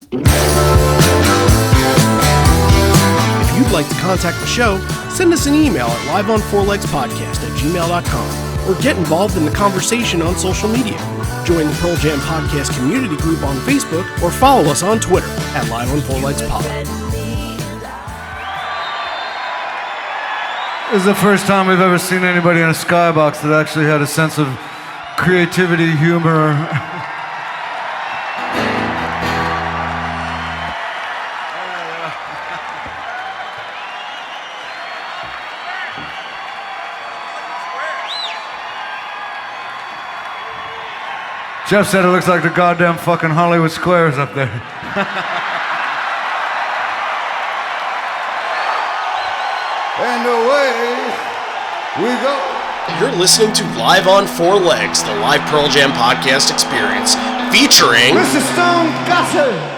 If you'd like to contact the show, send us an email at liveonfourlegspodcast@gmail.com or get involved in the conversation on social media. Join the Pearl Jam Podcast community group on Facebook or follow us on Twitter at liveonfourlegspod. This is the first time we've ever seen anybody in a skybox that actually had a sense of creativity, humor. Jeff said it looks like the goddamn fucking Hollywood Squares up there. And away we go. You're listening to Live on Four Legs, the live Pearl Jam podcast experience, featuring Mr. Stone Gossett.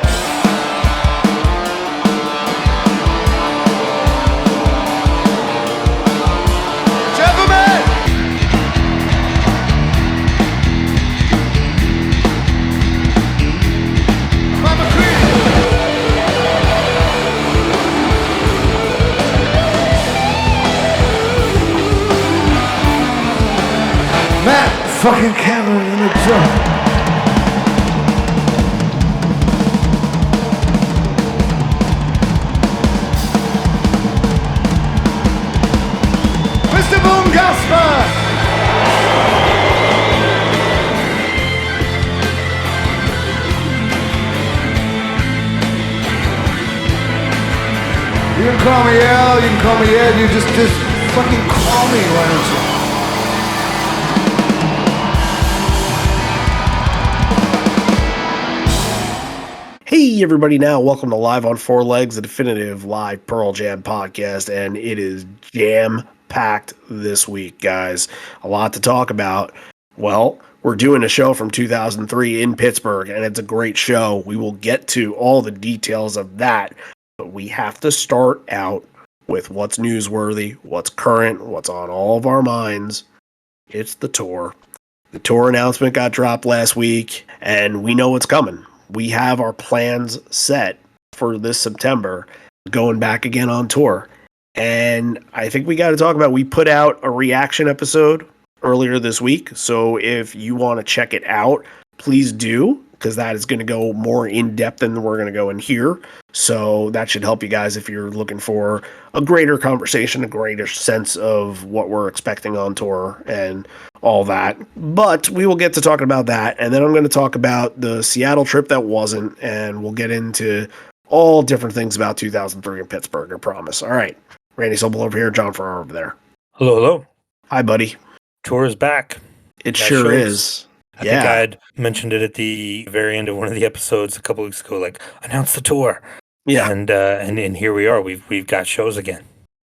Fucking camera in the truck. Mr. Boom Gasper! You can call me Al, you can call me Ed, you just fucking call me, why don't you? Hey everybody, now welcome to Live on Four Legs, the definitive live Pearl Jam podcast, and it is jam-packed this week, guys. A lot to talk about. Well, we're doing a show from 2003 in Pittsburgh, and it's a great show. We will get to all the details of that, but we have to start out with what's newsworthy, what's current, what's on all of our minds. It's the tour. The tour announcement got dropped last week, and we know what's coming. We have our plans set for this September, going back again on tour. And I think we got to talk about, we put out a reaction episode earlier this week. So if you want to check it out, please do, because that is going to go more in depth than we're going to go in here. So that should help you guys if you're looking for a greater conversation, a greater sense of what we're expecting on tour and all that. But we will get to talking about that. And then I'm going to talk about the Seattle trip that wasn't, and we'll get into all different things about 2003 in Pittsburgh, I promise. All right. Randy Sobel over here, John Farrar over there. Hello, hello. Hi, buddy. Tour is back. It sure is. I think I had mentioned it at the very end of one of the episodes a couple weeks ago, like, announce the tour. Yeah. And here we are. We've got shows again.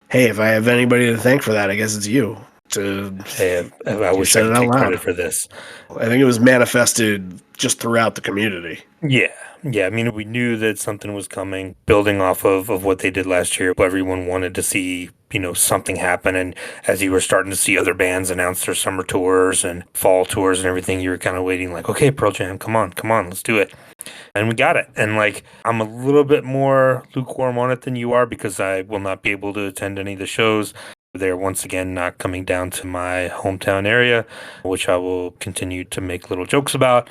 Hey, if I have anybody to thank for that, I guess it's you. Hey, I wish I could take credit for this. I think it was manifested just throughout the community. Yeah. I mean, we knew that something was coming, building off of what they did last year. Everyone wanted to see, something happen. And as you were starting to see other bands announce their summer tours and fall tours and everything, you were kind of waiting like, okay, Pearl Jam, come on, let's do it. And we got it. And I'm a little bit more lukewarm on it than you are, because I will not be able to attend any of the shows. They're once again not coming down to my hometown area, which I will continue to make little jokes about.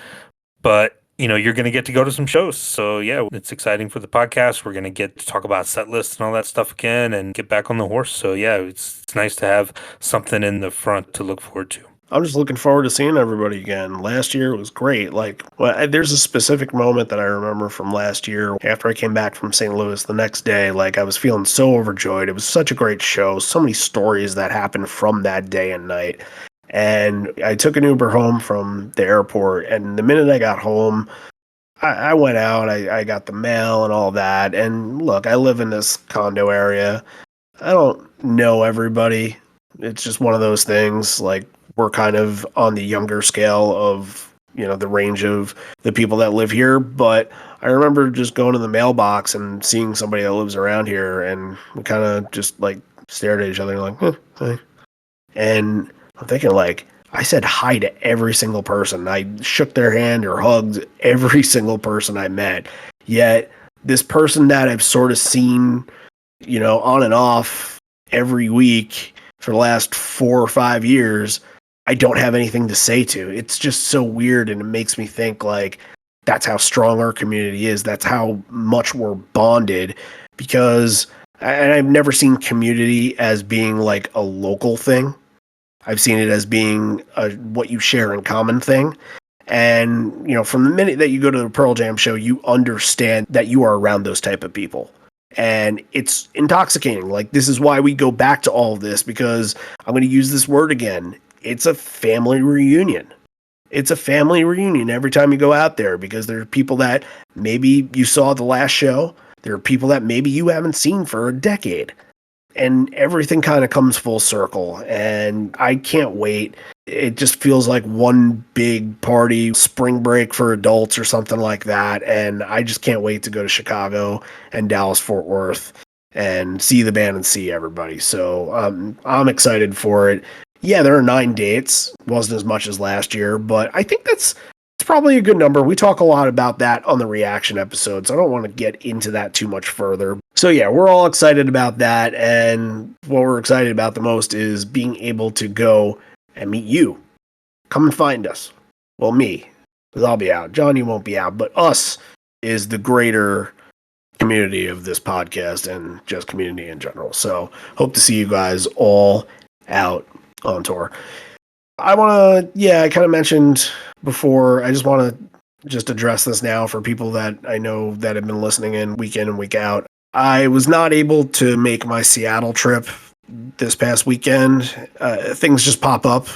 But, you're going to get to go to some shows. So, yeah, it's exciting for the podcast. We're going to get to talk about set lists and all that stuff again and get back on the horse. So, yeah, it's nice to have something in the front to look forward to. I'm just looking forward to seeing everybody again. Last year was great. There's a specific moment that I remember from last year after I came back from St. Louis the next day. I was feeling so overjoyed. It was such a great show. So many stories that happened from that day and night. And I took an Uber home from the airport, and the minute I got home, I went out, I got the mail and all that. And look, I live in this condo area. I don't know everybody. It's just one of those things. We're kind of on the younger scale of, the range of the people that live here. But I remember just going to the mailbox and seeing somebody that lives around here, and we kind of just stared at each other hey. And I'm thinking I said hi to every single person. I shook their hand or hugged every single person I met. Yet this person that I've sort of seen, on and off every week for the last 4 or 5 years, I don't have anything to say to. It's just so weird, and it makes me think like that's how strong our community is. That's how much we're bonded, because and I've never seen community as being like a local thing. I've seen it as being a what you share in common thing. And, from the minute that you go to the Pearl Jam show, you understand that you are around those type of people. And it's intoxicating. Like, this is why we go back to all of this, because I'm going to use this word again. It's a family reunion. It's a family reunion every time you go out there, because there are people that maybe you saw at the last show. There are people that maybe you haven't seen for a decade. And everything kind of comes full circle. And I can't wait. It just feels like one big party, spring break for adults or something like that. And I just can't wait to go to Chicago and Dallas, Fort Worth and see the band and see everybody. So I'm excited for it. Yeah, there are 9 dates. Wasn't as much as last year, but I think it's probably a good number. We talk a lot about that on the reaction episodes. I don't want to get into that too much further. So yeah, we're all excited about that. And what we're excited about the most is being able to go and meet you. Come and find us. Well, me, because I'll be out. John, you won't be out. But us is the greater community of this podcast and just community in general. So hope to see you guys all out on tour. I kind of mentioned before, I just want to just address this now for people that I know that have been listening in week in and week out. I was not able to make my Seattle trip this past weekend. Things just pop up,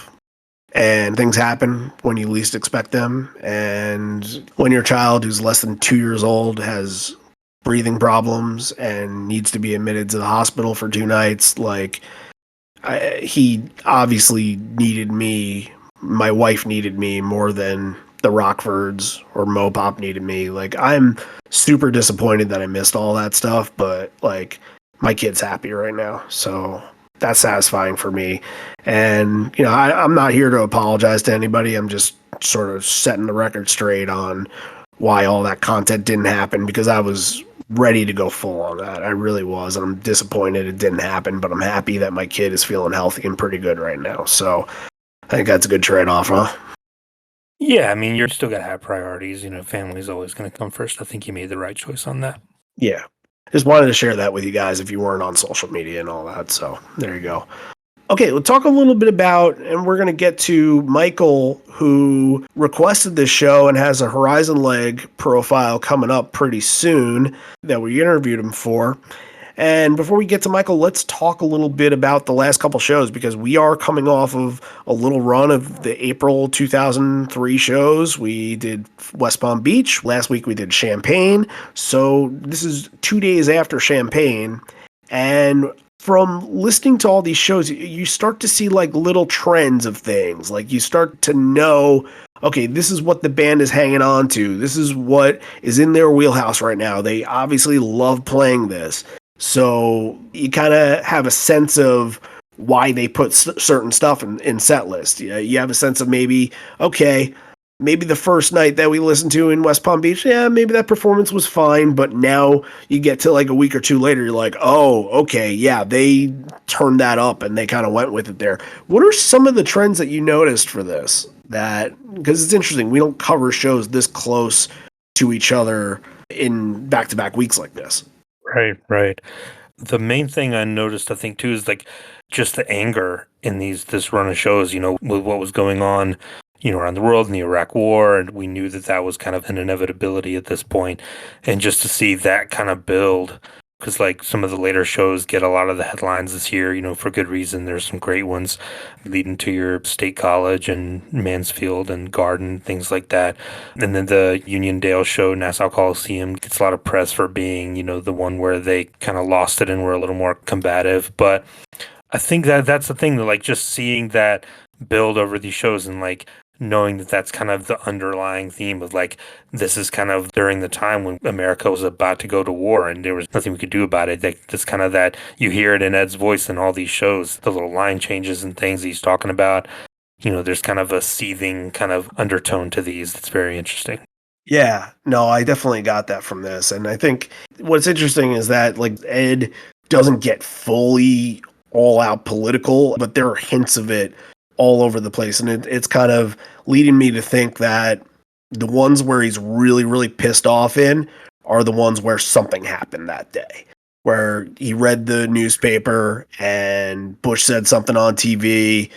and things happen when you least expect them. And when your child who's less than 2 years old has breathing problems and needs to be admitted to the hospital for 2 nights, he obviously needed me. My wife needed me more than the Rockfords or Mopop needed me. Like, I'm super disappointed that I missed all that stuff, but my kid's happy right now. So that's satisfying for me. And, I'm not here to apologize to anybody. I'm just sort of setting the record straight on why all that content didn't happen, because I was ready to go full on that. I really was. I'm disappointed it didn't happen, but I'm happy that my kid is feeling healthy and pretty good right now. So I think that's a good trade-off, huh? Yeah, I mean, you're still got to have priorities. Family's always going to come first. I think you made the right choice on that. Yeah. Just wanted to share that with you guys if you weren't on social media and all that. So there you go. Okay, let's talk a little bit about, and we're going to get to Michael, who requested this show and has a Horizon Leg profile coming up pretty soon that we interviewed him for. And before we get to Michael, let's talk a little bit about the last couple shows, because we are coming off of a little run of the April 2003 shows. We did West Palm Beach. Last week we did Champaign. So this is 2 days after Champaign. And from listening to all these shows, you start to see little trends of things. Like, you start to know, okay, this is what the band is hanging on to. This is what is in their wheelhouse right now. They obviously love playing this. So you kind of have a sense of why they put certain stuff in set list. You have a sense of maybe the first night that we listened to in West Palm Beach, maybe that performance was fine, but now you get to a week or two later, you're like, oh, okay, yeah, they turned that up and they kind of went with it there. What are some of the trends that you noticed for this? Because it's interesting, we don't cover shows this close to each other in back-to-back weeks like this. Right. The main thing I noticed, I think, too, is just the anger in this run of shows, with what was going on, around the world in the Iraq War, and we knew that was kind of an inevitability at this point. And just to see that kind of build, because some of the later shows get a lot of the headlines this year, for good reason. There's some great ones leading to your State College and Mansfield and Garden, things like that. And then the Uniondale show, Nassau Coliseum, gets a lot of press for being, the one where they kind of lost it and were a little more combative. But I think that's the thing, that just seeing that build over these shows and knowing that that's kind of the underlying theme of this is kind of during the time when America was about to go to war and there was nothing we could do about it. That's kind of that you hear it in Ed's voice in all these shows, the little line changes and things he's talking about. There's kind of a seething kind of undertone to these that's very interesting. Yeah, no, I definitely got that from this. And I think what's interesting is that like Ed doesn't get fully all out political, but there are hints of it all over the place. And it's kind of leading me to think that the ones where he's really, really pissed off in are the ones where something happened that day. Where he read the newspaper and Bush said something on TV,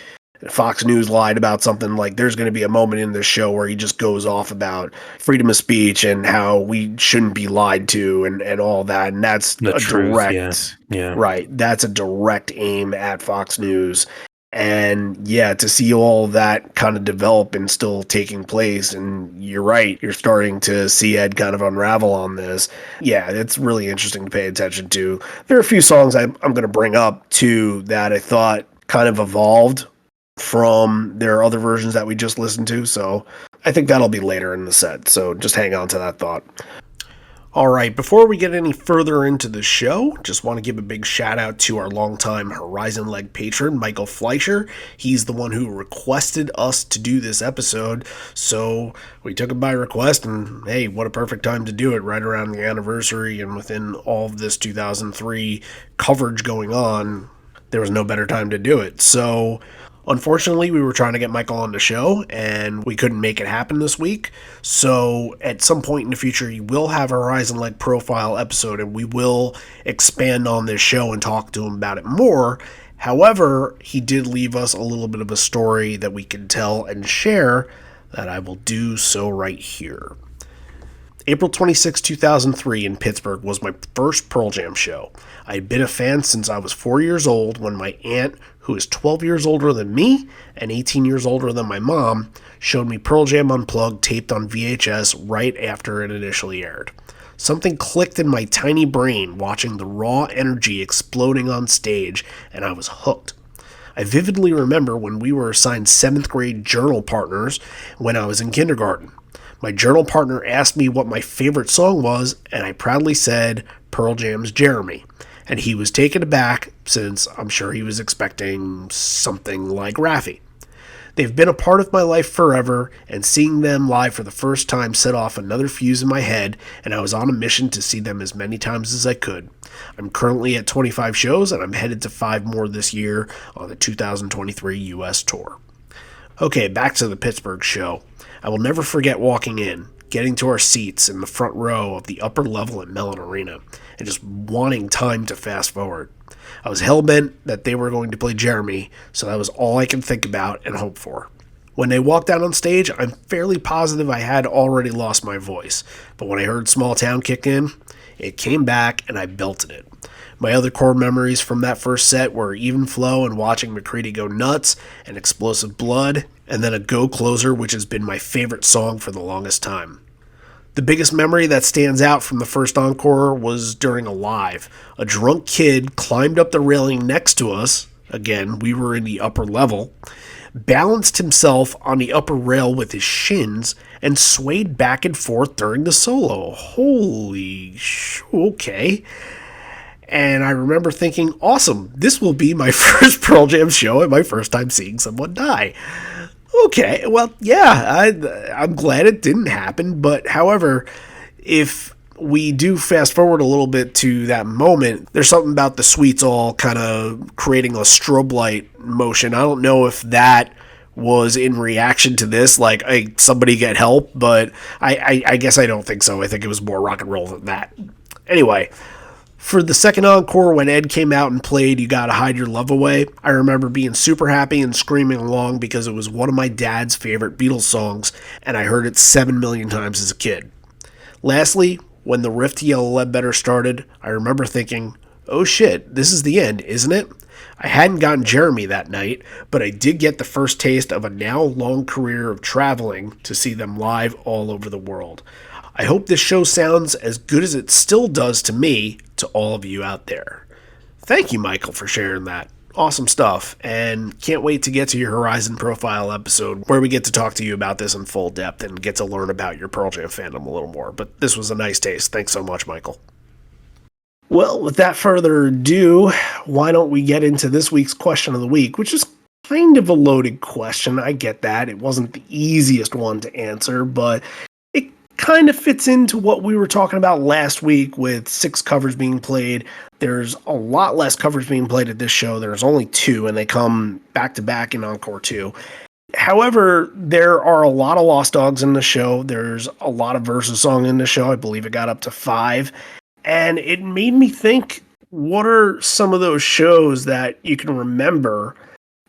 Fox News lied about something. Like there's going to be a moment in this show where he just goes off about freedom of speech and how we shouldn't be lied to and all that. And that's The a truth, direct, yeah. right. That's a direct aim at Fox News. And yeah, to see all that kind of develop and still taking place. And you're right. You're starting to see Ed kind of unravel on this. Yeah, it's really interesting to pay attention to. There are a few songs I'm going to bring up too that I thought kind of evolved from their other versions that we just listened to. So I think that'll be later in the set. So just hang on to that thought. All right, before we get any further into the show, just want to give a big shout out to our longtime Horizon Leg patron, Michael Fleischer. He's the one who requested us to do this episode, so we took it by request, and hey, what a perfect time to do it, right around the anniversary and within all of this 2003 coverage going on. There was no better time to do it. So unfortunately, we were trying to get Michael on the show, and we couldn't make it happen this week. So at some point in the future, he will have a Horizon Leg profile episode, and we will expand on this show and talk to him about it more. However, he did leave us a little bit of a story that we can tell and share that I will do so right here. April 26, 2003 in Pittsburgh was my first Pearl Jam show. I had been a fan since I was 4 years old when my aunt, who is 12 years older than me and 18 years older than my mom, showed me Pearl Jam Unplugged taped on VHS right after it initially aired. Something clicked in my tiny brain watching the raw energy exploding on stage, and I was hooked. I vividly remember when we were assigned 7th grade journal partners when I was in kindergarten. My journal partner asked me what my favorite song was, and I proudly said Pearl Jam's Jeremy. And he was taken aback, since I'm sure he was expecting something like Raffi. They've been a part of my life forever, and seeing them live for the first time set off another fuse in my head, and I was on a mission to see them as many times as I could. I'm currently at 25 shows, and I'm headed to 5 more this year on the 2023 US tour. Okay, back to the Pittsburgh show. I will never forget walking in, getting to our seats in the front row of the upper level at Mellon Arena, and just wanting time to fast forward. I was hell-bent that they were going to play Jeremy, so that was all I could think about and hope for. When they walked out on stage, I'm fairly positive I had already lost my voice, but when I heard Small Town kick in, it came back and I belted it. My other core memories from that first set were Even Flow and watching McCready go nuts, and Explosive Blood, and then a Go Closer, which has been my favorite song for the longest time. The biggest memory that stands out from the first encore was during a live. A drunk kid climbed up the railing next to us, again, we were in the upper level, balanced himself on the upper rail with his shins, and swayed back and forth during the solo. Okay. And I remember thinking, awesome, this will be my first Pearl Jam show and my first time seeing someone die. Okay, well, yeah, I'm glad it didn't happen, but however, if we do fast forward a little bit to that moment, there's something about the suites all kind of creating a strobe light motion. I don't know if that was in reaction to this, like, hey, somebody get help, but I guess I don't think so. I think it was more rock and roll than that. Anyway, for the second encore, when Ed came out and played You Gotta Hide Your Love Away, I remember being super happy and screaming along because it was one of my dad's favorite Beatles songs, and I heard it 7 million times as a kid. Lastly, when the riff to Yellow Ledbetter started, I remember thinking, oh shit, this is the end, isn't it? I hadn't gotten Jeremy that night, but I did get the first taste of a now long career of traveling to see them live all over the world. I hope this show sounds as good as it still does to me, to all of you out there. Thank you, Michael, for sharing that. Awesome stuff, and can't wait to get to your Horizon Profile episode where we get to talk to you about this in full depth and get to learn about your Pearl Jam fandom a little more. But this was a nice taste. Thanks so much, Michael. Well, without further ado, why don't we get into this week's question of the week, which is kind of a loaded question. I get that. It wasn't the easiest one to answer, but it kind of fits into what we were talking about last week with 6 covers being played. There's a lot less covers being played at this show. There's only 2, and they come back to back in Encore 2. However, there are a lot of Lost Dogs in the show. There's a lot of versus song in the show. I believe it got up to 5. And it made me think, what are some of those shows that you can remember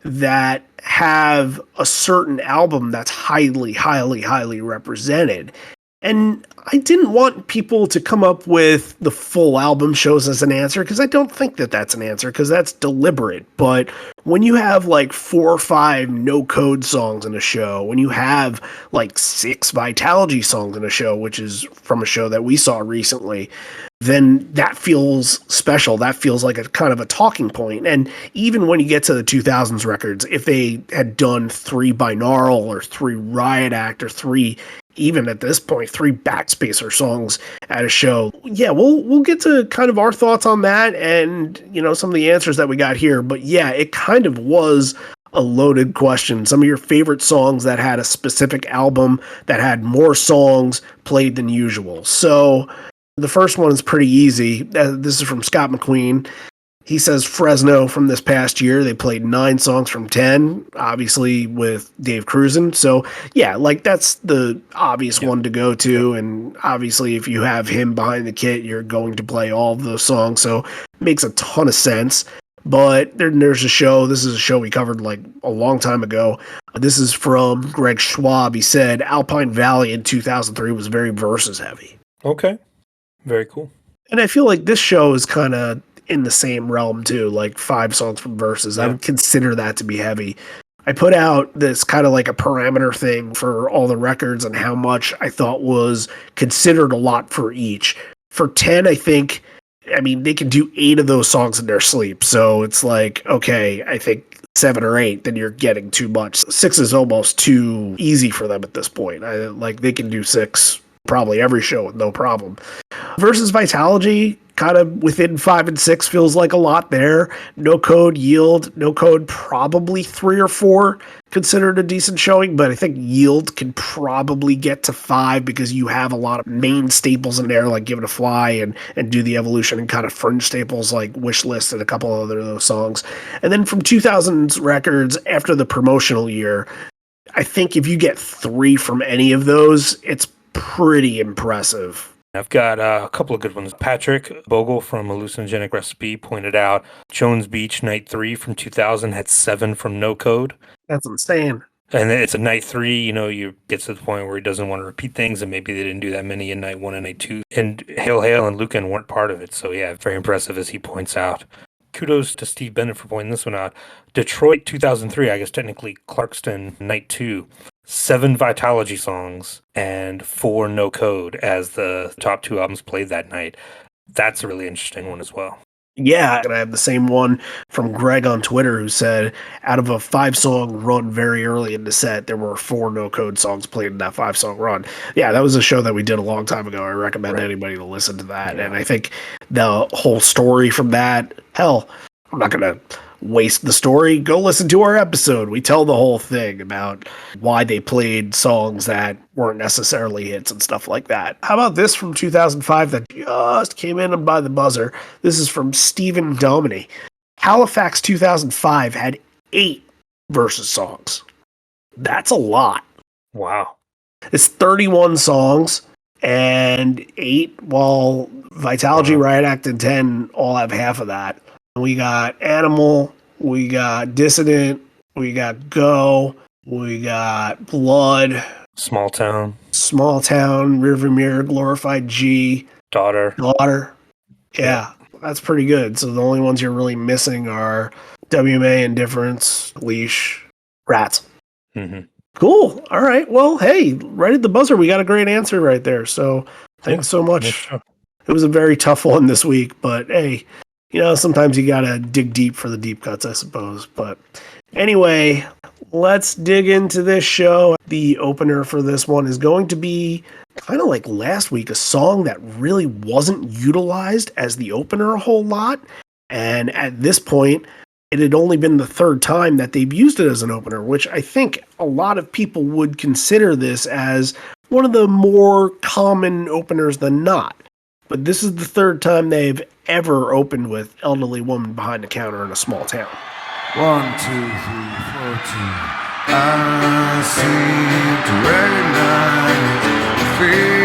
that have a certain album that's highly, highly, highly represented? And I didn't want people to come up with the full album shows as an answer, because I don't think that that's an answer, because that's deliberate. But when you have like 4 or 5 no code songs in a show, when you have like 6 Vitality songs in a show, which is from a show that we saw recently, then that feels special. That feels like a kind of a talking point. And even when you get to the 2000s records, if they had done 3 binaural or 3 Riot Act or 3, even at this point, 3 Backspacer songs at a show, yeah, we'll get to kind of our thoughts on that and, you know, some of the answers that we got here. But yeah, it kind of was a loaded question. Some of your favorite songs that had a specific album that had more songs played than usual. So the first one is pretty easy. This is from Scott McQueen. He says Fresno from this past year. They played 9 songs from 10, obviously with Dave Cruisin'. So yeah, like that's the obvious one to go to. And obviously if you have him behind the kit, you're going to play all of those songs. So it makes a ton of sense. But there's a show. This is a show we covered like a long time ago. This is from Greg Schwab. He said Alpine Valley in 2003 was very verses heavy. Okay. Very cool. And I feel like this show is kind of in the same realm too, like 5 songs from verses. I would consider that to be heavy. I put out this kind of like a parameter thing for all the records and how much I thought was considered a lot for each. For 10, I think, I mean, they can do 8 of those songs in their sleep. So it's like, okay, I think 7 or 8, then you're getting too much. 6 is almost too easy for them at this point. Like they can do 6 probably every show with no problem. Versus Vitality, kind of within 5 and 6 feels like a lot there. No Code, Yield. No Code, probably 3 or 4 considered a decent showing, but I think Yield can probably get to 5 because you have a lot of main staples in there, like Give It a Fly and Do the Evolution, and kind of fringe staples like Wishlist and a couple other of those songs. And then from 2000s records, after the promotional year, I think if you get 3 from any of those, it's pretty impressive. I've got a couple of good ones. Patrick Bogle from Hallucinogenic Recipe pointed out Jones Beach Night 3 from 2000 had 7 from No Code. That's insane. And it's a night 3, you know, you get to the point where he doesn't want to repeat things, and maybe they didn't do that many in night 1 and night 2. And Hail Hail and Lucan weren't part of it. So yeah, very impressive as he points out. Kudos to Steve Bennett for pointing this one out. Detroit 2003, I guess technically Clarkston Night 2. 7 Vitalogy songs and 4 No Code as the top 2 albums played that night. That's a really interesting one as well. Yeah, and I have the same one from Greg on Twitter who said, out of a 5-song run very early in the set, there were 4 No Code songs played in that 5-song run. Yeah, that was a show that we did a long time ago. I recommend anybody to listen to that. Yeah. And I think the whole story from that, hell, I'm not going to waste the story. Go listen to our episode. We tell the whole thing about why they played songs that weren't necessarily hits and stuff like that. How about this from 2005 that just came in by the buzzer? This is from Stephen Domini. Halifax 2005 had 8 versus songs. That's a lot. Wow. It's 31 songs and 8, while Vitality, Riot Act, and 10 all have half of that. We got Animal, we got Dissident, we got Go, we got Blood, Small Town, Rearviewmirror, Glorified G, Daughter. Yeah, that's pretty good. So the only ones you're really missing are WMA, Indifference, Leash, Rats. Mm-hmm. Cool. All right. Well, hey, right at the buzzer, we got a great answer right there. So thanks so much. Yeah. It was a very tough one this week, but hey, you know, sometimes you gotta dig deep for the deep cuts, I suppose. But anyway, let's dig into this show. The opener for this one is going to be kind of like last week, a song that really wasn't utilized as the opener a whole lot. And at this point, it had only been the 3rd time that they've used it as an opener, which I think a lot of people would consider this as one of the more common openers than not. But this is the third time they've ever opened with Elderly Woman Behind the Counter in a Small Town. 1, 2, 3, 4, 2. I seem to recognize the face.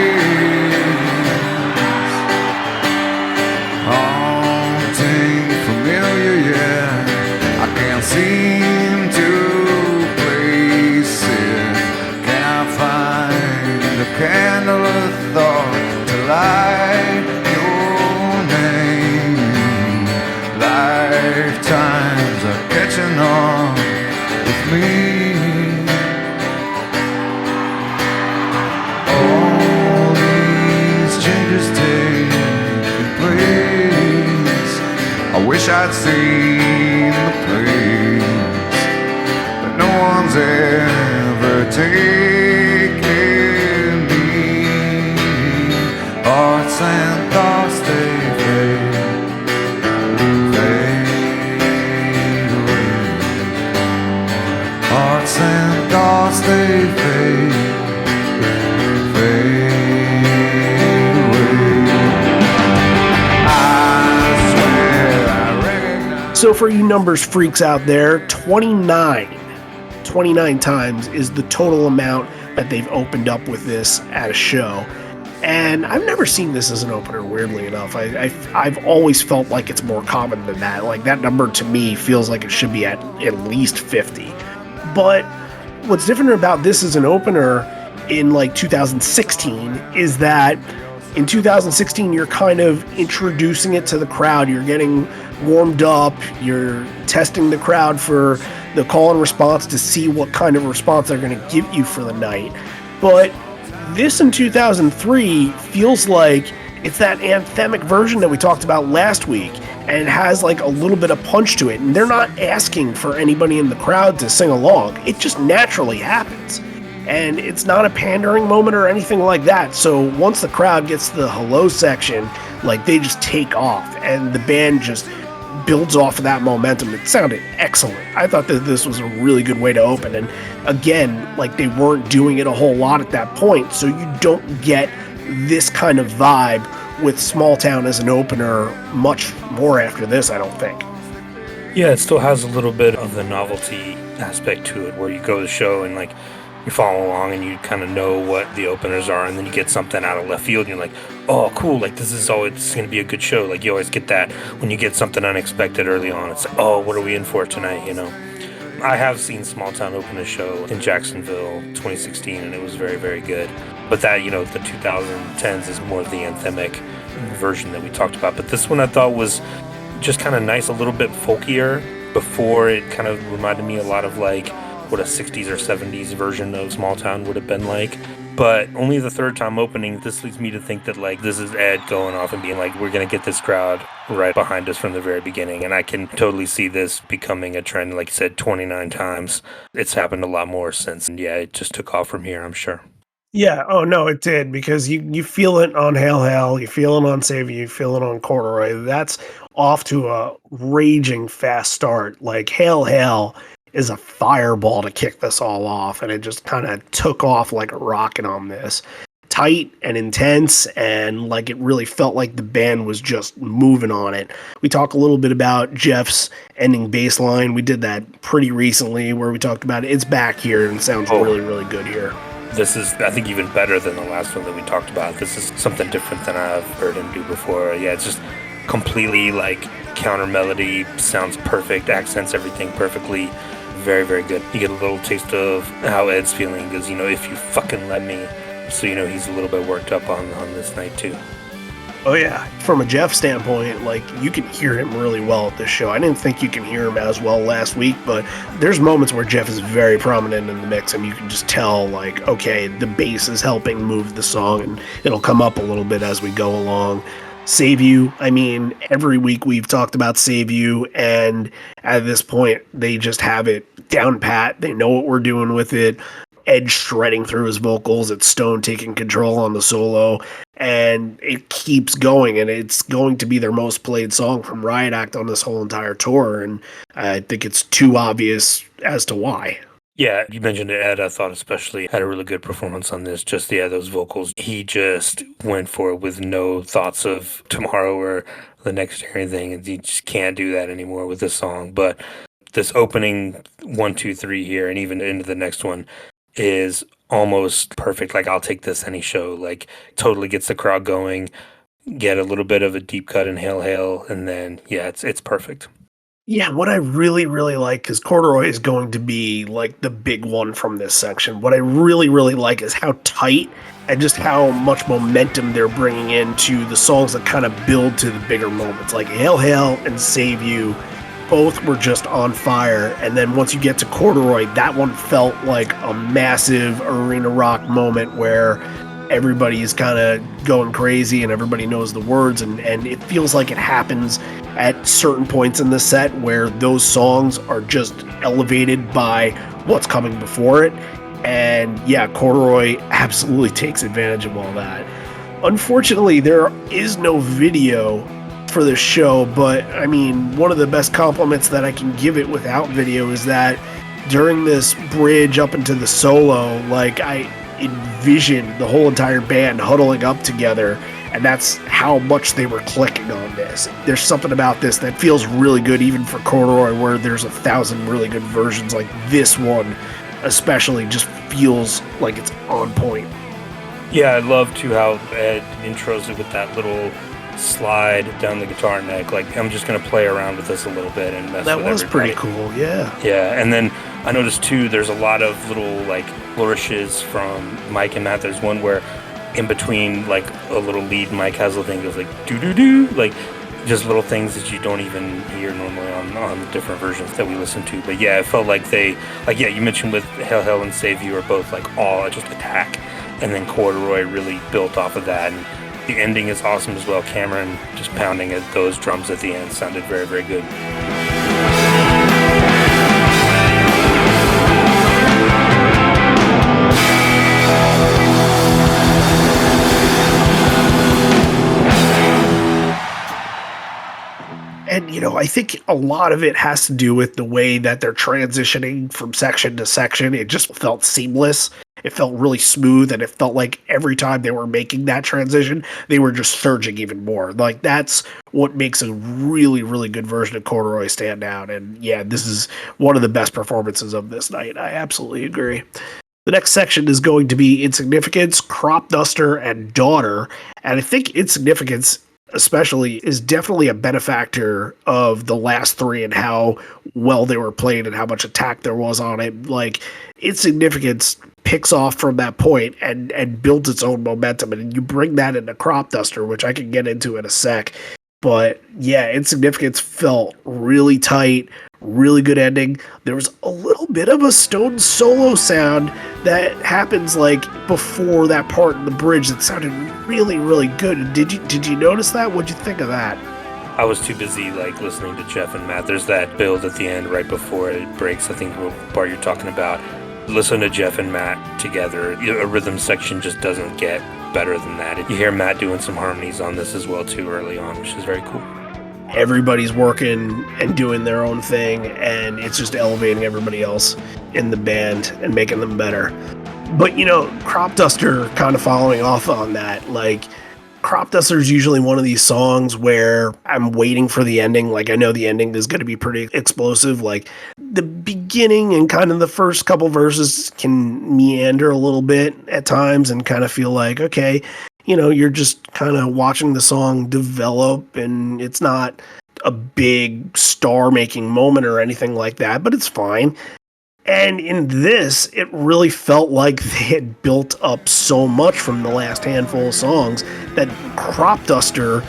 Haunting, familiar, yeah. I can't seem to place it. Can I find a candle of thought to light your name? Lifetimes are catching on with me. All these changes taking place. I wish I'd seen the place, but no one's ever taken me. Hearts and thoughts, they fade away. Hearts and thoughts, they fade away. I swear I recognize. So for you numbers freaks out there, 29 times is the total amount that they've opened up with this at a show. And I've never seen this as an opener, weirdly enough. I've always felt like it's more common than that. Like, that number to me feels like it should be at least 50. But what's different about this as an opener in like 2016 is that in 2016 you're kind of introducing it to the crowd. You're getting warmed up. You're testing the crowd for the call and response to see what kind of response they're going to give you for the night. But this in 2003 feels like it's that anthemic version that we talked about last week, and it has like a little bit of punch to it, and they're not asking for anybody in the crowd to sing along. It just naturally happens, and it's not a pandering moment or anything like that. So once the crowd gets to the hello section, like, they just take off, and the band just builds off of that momentum. It sounded excellent. I thought that this was a really good way to open, and again, like, they weren't doing it a whole lot at that point, so you don't get this kind of vibe with Small Town as an opener much more after this, I don't think. Yeah, it still has a little bit of the novelty aspect to it, where you go to the show and like you follow along and you kind of know what the openers are, and then you get something out of left field and you're like, oh cool, like this is always going to be a good show. Like, you always get that when you get something unexpected early on. It's like, oh, what are we in for tonight, you know? I have seen Small Town open a show in Jacksonville 2016, and it was very, very good. But that, you know, the 2010s is more of the anthemic version that we talked about. But this one I thought was just kind of nice, a little bit folkier. Before, it kind of reminded me a lot of like what a 60s or 70s version of Small Town would have been like. But only the third time opening, this leads me to think that like this is Ed going off and being like, we're going to get this crowd right behind us from the very beginning. And I can totally see this becoming a trend. Like you said, 29 times. It's happened a lot more since. And yeah, it just took off from here, I'm sure. Yeah, oh no, it did, because you feel it on Hail Hail, you feel it on Save You, you feel it on Corduroy. That's off to a raging fast start. Like, Hail Hail is a fireball to kick this all off, and it just kind of took off like a rocket on this. Tight and intense, and like it really felt like the band was just moving on it. We talk a little bit about Jeff's ending bass line. We did that pretty recently where we talked about it. It's back here and sounds really, really good here. This is, I think, even better than the last one that we talked about. This is something different than I've heard him do before. Yeah, it's just completely like counter melody, sounds perfect, accents everything perfectly. Very, very good. You get a little taste of how Ed's feeling, because, you know, if you fucking let me. So, you know, he's a little bit worked up on this night too. Oh yeah, from a Jeff standpoint, like, you can hear him really well at this show. I didn't think you can hear him as well last week, but there's moments where Jeff is very prominent in the mix, and you can just tell, like, okay, the bass is helping move the song, and it'll come up a little bit as we go along. Save You, I mean, every week we've talked about Save You, and at this point, they just have it down pat. They know what we're doing with it. Edge shredding through his vocals, it's Stone taking control on the solo, and it keeps going, and it's going to be their most played song from Riot Act on this whole entire tour, and I think it's too obvious as to why. Yeah, you mentioned it. Ed, I thought especially had a really good performance on this. Just, yeah, those vocals. He just went for it with no thoughts of tomorrow or the next or anything. And you just can't do that anymore with this song. But this opening 1, 2, 3 here and even into the next one is almost perfect. Like, I'll take this any show. Like, totally gets the crowd going. Get a little bit of a deep cut in Hail Hail, and then yeah, it's perfect. Yeah, what I really, really like, because Corduroy is going to be like the big one from this section. What I really, really like is how tight and just how much momentum they're bringing into the songs that kind of build to the bigger moments. Like Hail Hail and Save You, both were just on fire. And then once you get to Corduroy, that one felt like a massive arena rock moment where everybody is kind of going crazy and everybody knows the words, and it feels like it happens at certain points in the set where those songs are just elevated by what's coming before it. And yeah, Corduroy absolutely takes advantage of all that. Unfortunately, there is no video for this show, but I mean, one of the best compliments that I can give it without video is that during this bridge up into the solo, like I envisioned the whole entire band huddling up together, and that's how much they were clicking on this. There's something about this that feels really good, even for Corduroy, where there's 1,000 really good versions. Like this one especially just feels like it's on point. Yeah, I love too how Ed intros it with that little slide down the guitar neck. Like, I'm just gonna play around with this a little bit and mess That with was everybody. pretty cool, yeah. Yeah, and then I noticed too, there's a lot of little like flourishes from Mike and Matt. There's one where in between like a little lead, Mike has a little thing that goes like doo doo doo, like just little things that you don't even hear normally on the different versions that we listen to. But yeah, it felt like they, like, yeah, you mentioned with Hail Hail and Save You are both like all just attack, and then Corduroy really built off of that. And the ending is awesome as well. Cameron just pounding at those drums at the end sounded very, very good. And, you know, I think a lot of it has to do with the way that they're transitioning from section to section. It just felt seamless. It felt really smooth, and it felt like every time they were making that transition, they were just surging even more. Like, that's what makes a really, really good version of Corduroy stand out. And yeah, this is one of the best performances of this night. I absolutely agree. The next section is going to be Insignificance, Crop Duster, and Daughter. And I think Insignificance especially is definitely a benefactor of the last three and how well they were played and how much attack there was on it. Like, Insignificance picks off from that point and builds its own momentum, and you bring that into Crop Duster, which I can get into in a sec. But yeah, Insignificance felt really tight, really good ending. There was a little bit of a Stone solo sound that happens like before that part in the bridge that sounded really, really good. Did you notice that? What'd you think of that? I was too busy like listening to Jeff and Matt. There's that build at the end right before it breaks. I think what part you're talking about. Listen to Jeff and Matt together. A rhythm section just doesn't get better than that. You hear Matt doing some harmonies on this as well too early on, which is very cool. Everybody's working and doing their own thing, and it's just elevating everybody else in the band and making them better. But, you know, Crop Duster kind of following off on that, like, Crop Duster is usually one of these songs where I'm waiting for the ending. Like, I know the ending is going to be pretty explosive. Like, the beginning and kind of the first couple verses can meander a little bit at times and kind of feel like, okay, you know, you're just kind of watching the song develop, and it's not a big star-making moment or anything like that, but it's fine. And in this, it really felt like they had built up so much from the last handful of songs that Crop Duster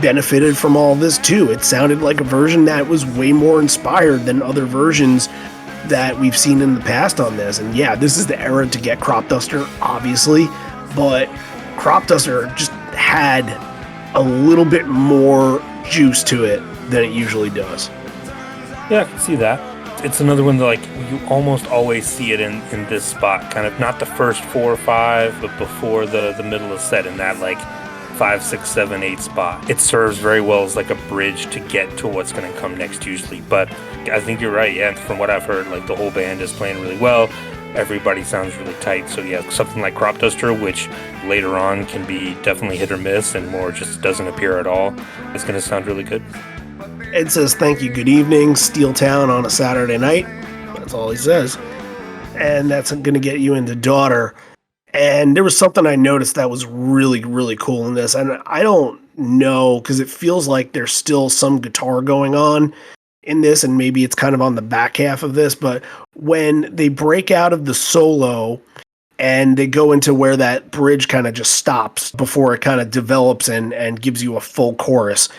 benefited from all this too. It sounded like a version that was way more inspired than other versions that we've seen in the past on this. And yeah, this is the era to get Crop Duster, obviously, but Crop Duster just had a little bit more juice to it than it usually does. Yeah, I can see that. It's another one that, like, you almost always see it in this spot, kind of not the first 4 or 5, but before the middle of set, in that, like, 5, 6, 7, 8 spot. It serves very well as like a bridge to get to what's going to come next usually. But I think you're right. Yeah, from what I've heard, like the whole band is playing really well. Everybody sounds really tight. So yeah, something like Crop Duster, which later on can be definitely hit or miss and more just doesn't appear at all, it's going to sound really good. Ed says, thank you, good evening, Steel Town on a Saturday night. That's all he says. And that's going to get you into Daughter. And there was something I noticed that was really, really cool in this. And I don't know, because it feels like there's still some guitar going on in this, and maybe it's kind of on the back half of this, but when they break out of the solo and they go into where that bridge kind of just stops before it kind of develops and gives you a full chorus,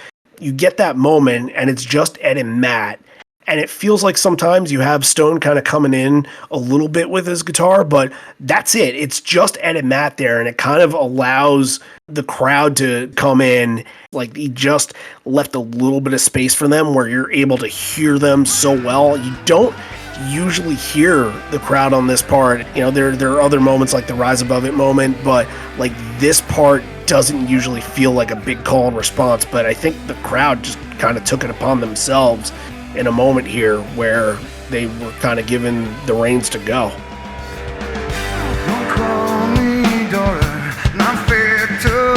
you get that moment and it's just Ed and Matt. And it feels like sometimes you have Stone kind of coming in a little bit with his guitar, but that's it. It's just Ed and Matt there, and it kind of allows the crowd to come in. Like, he just left a little bit of space for them where you're able to hear them so well. You don't usually hear the crowd on this part. You know, there are other moments like the Rise Above It moment, but like this part doesn't usually feel like a big call and response. But I think the crowd just kind of took it upon themselves in a moment here where they were kind of given the reins to go. Don't call me daughter, not fit to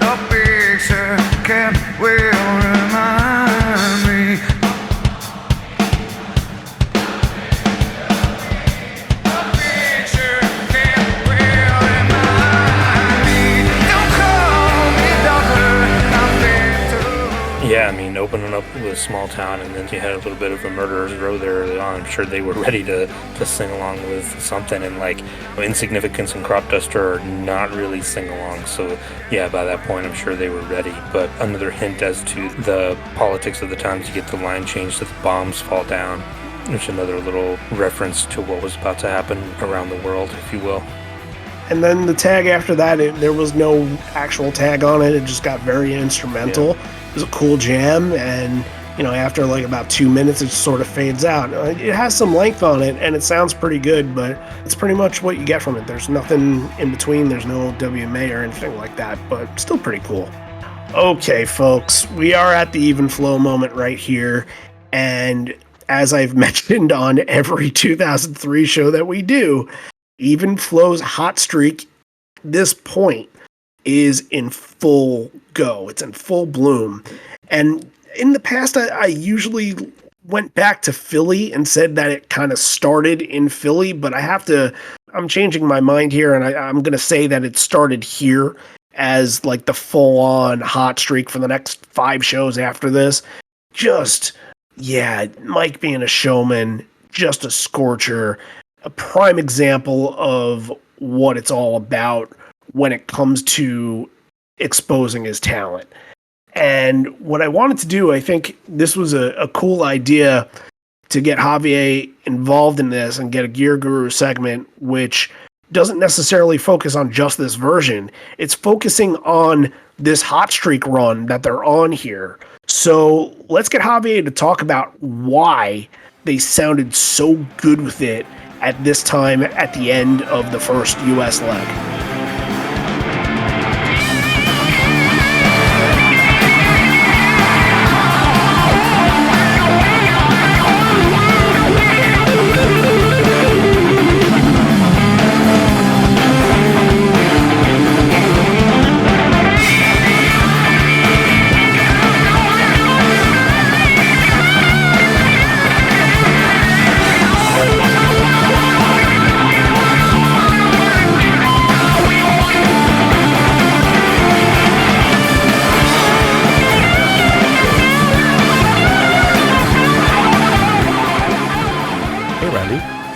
the picture can't well remind me. The picture can't well remind me. Don't call me daughter, not fit to. Yeah, I mean, opening up with a small town, and then you had a little bit of a murderer's row there early on. I'm sure they were ready to sing along with something, and like Insignificance and Crop Duster are not really sing along. So yeah, by that point, I'm sure they were ready. But another hint as to the politics of the times, you get the line change to the bombs fall down, which is another little reference to what was about to happen around the world, if you will. And then the tag after that, there was no actual tag on it. It just got very instrumental. Yeah. It was a cool jam, and you know, after like about 2 minutes, it sort of fades out. It has some length on it, and it sounds pretty good, but it's pretty much what you get from it. There's nothing in between. There's no WMA or anything like that, but still pretty cool. Okay, folks, we are at the even flow moment right here, and as I've mentioned on every 2003 show that we do, Even Flow's hot streak, this point, is in full go. It's in full bloom. And in the past, I usually went back to Philly and said that it kind of started in Philly, but I'm changing my mind here, and I'm going to say that it started here as like the full-on hot streak for the next 5 shows after this. Just, yeah, Mike being a showman, just a scorcher, a prime example of what it's all about when it comes to exposing his talent. And what I wanted to do, I think this was a cool idea to get Javier involved in this and get a Gear Guru segment, which doesn't necessarily focus on just this version. It's focusing on this hot streak run that they're on here. So let's get Javier to talk about why they sounded so good with it at this time at the end of the first US leg.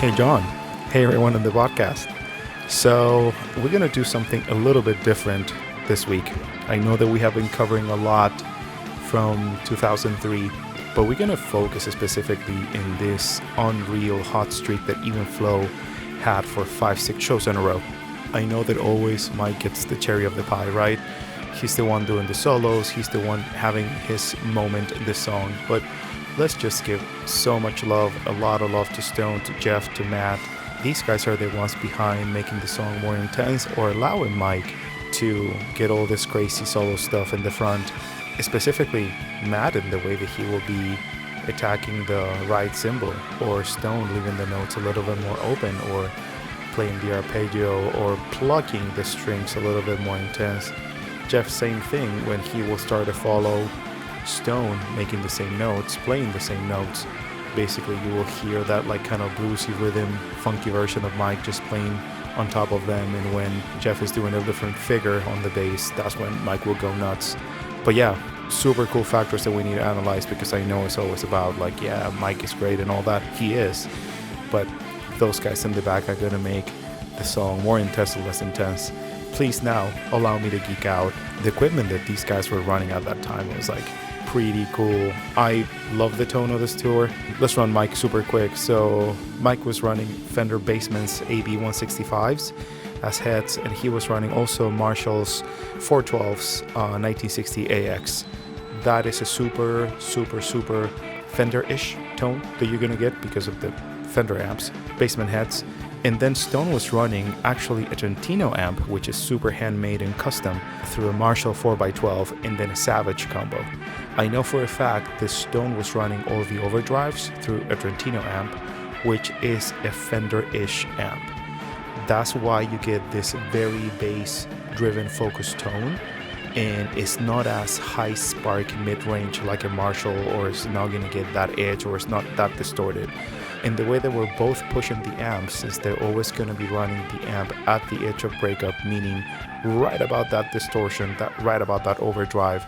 Hey John, hey everyone in the podcast. So we're going to do something a little bit different this week. I know that we have been covering a lot from 2003, but we're going to focus specifically in this unreal hot streak that Even Flow had for 5-6 shows in a row. I know that always Mike gets the cherry of the pie, right? He's the one doing the solos, he's the one having his moment in the song, but let's just give so much love, a lot of love to Stone, to Jeff, to Matt. These guys are the ones behind making the song more intense or allowing Mike to get all this crazy solo stuff in the front, specifically Matt in the way that he will be attacking the right cymbal, or Stone leaving the notes a little bit more open, or playing the arpeggio, or plucking the strings a little bit more intense. Jeff, same thing, when he will start to follow Stone making the same notes, playing the same notes. Basically you will hear that like kind of bluesy rhythm, funky version of Mike just playing on top of them, and when Jeff is doing a different figure on the bass, that's when Mike will go nuts. But yeah, super cool factors that we need to analyze, because I know it's always about like, yeah, Mike is great and all that. He is, but those guys in the back are gonna make the song more intense or less intense. Please now allow me to geek out. The equipment that these guys were running at that time was like pretty cool. I love the tone of this tour. Let's run Mike super quick. So Mike was running Fender Bassman's AB 165s as heads, and he was running also Marshall's 412s 1960 AX. That is a super Fender-ish tone that you're gonna get because of the Fender amps, Bassman heads. And then Stone was running actually a Trentino amp, which is super handmade and custom, through a Marshall 4x12 and then a Savage combo. I know for a fact that Stone was running all the overdrives through a Trentino amp, which is a Fender-ish amp. That's why you get this very bass-driven focused tone, and it's not as high spark mid-range like a Marshall, or it's not gonna get that edge, or it's not that distorted. And the way that we're both pushing the amps is they're always going to be running the amp at the edge of breakup, meaning right about that distortion, right about that overdrive.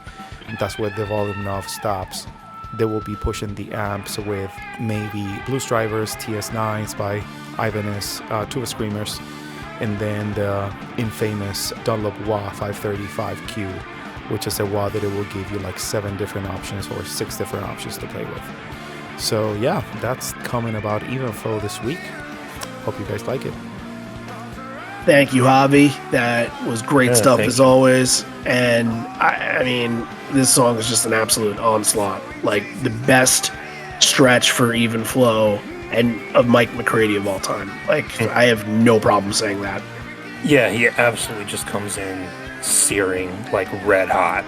That's where the volume knob stops. They will be pushing the amps with maybe Blues Drivers TS9s by Ibanez, Tuba Screamers, and then the infamous Dunlop Wah 535Q, which is a wah that it will give you like 7 different options or 6 different options to play with. So yeah, that's coming about even flow this week. Hope you guys like it. Thank you, Javi. That was great stuff as always. And I mean, this song is just an absolute onslaught. Like the best stretch for even flow and of Mike McCready of all time. Like I have no problem saying that. Yeah, he absolutely just comes in searing, like red hot.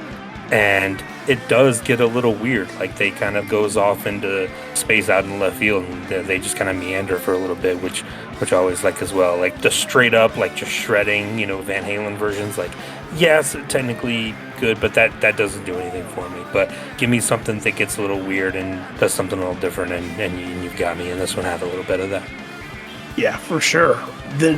And it does get a little weird. Like they kind of goes off into space out in left field, and they just kind of meander for a little bit, which I always like as well. Like the straight up, like just shredding, Van Halen versions. Like, yes, technically good, but that doesn't do anything for me. But give me something that gets a little weird and does something a little different, and you've got me. And this one had a little bit of that. Yeah, for sure. The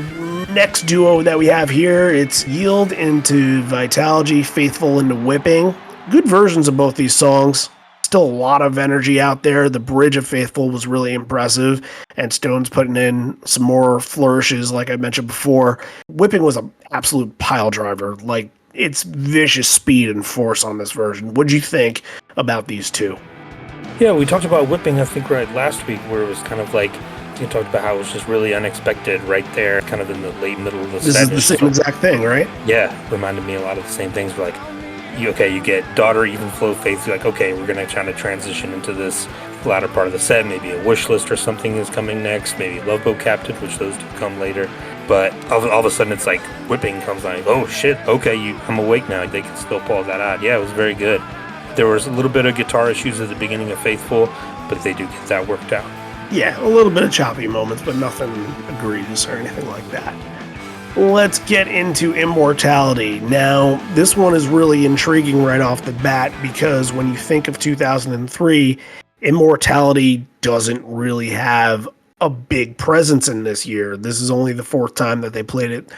next duo that we have here, it's Yield into Vitality, Faithful into Whipping. Good versions of both these songs. Still a lot of energy out there. The bridge of Faithful was really impressive, and Stone's putting in some more flourishes, like I mentioned before. Whipping was an absolute pile driver. Like, it's vicious speed and force on this version. What'd you think about these two? Yeah, we talked about Whipping, I think, right last week, where it was kind of like, you talked about how it was just really unexpected right there, kind of in the late middle of the set. This is the same exact thing, right? Yeah, reminded me a lot of the same things. We're like, you get Daughter, Even Flow, Faith. You're like, okay, we're going to try to transition into this latter part of the set. Maybe a Wishlist or something is coming next. Maybe Love Boat Captain, which those do come later. But all of a sudden, it's like Whipping comes on. Oh, shit. Okay, I'm awake now. They can still pull that out. Yeah, it was very good. There was a little bit of guitar issues at the beginning of Faithful, but they do get that worked out. Yeah, a little bit of choppy moments, but nothing egregious or anything like that. Let's get into Immortality. Now, this one is really intriguing right off the bat because when you think of 2003, Immortality doesn't really have a big presence in this year. This is only the 4th time that they played it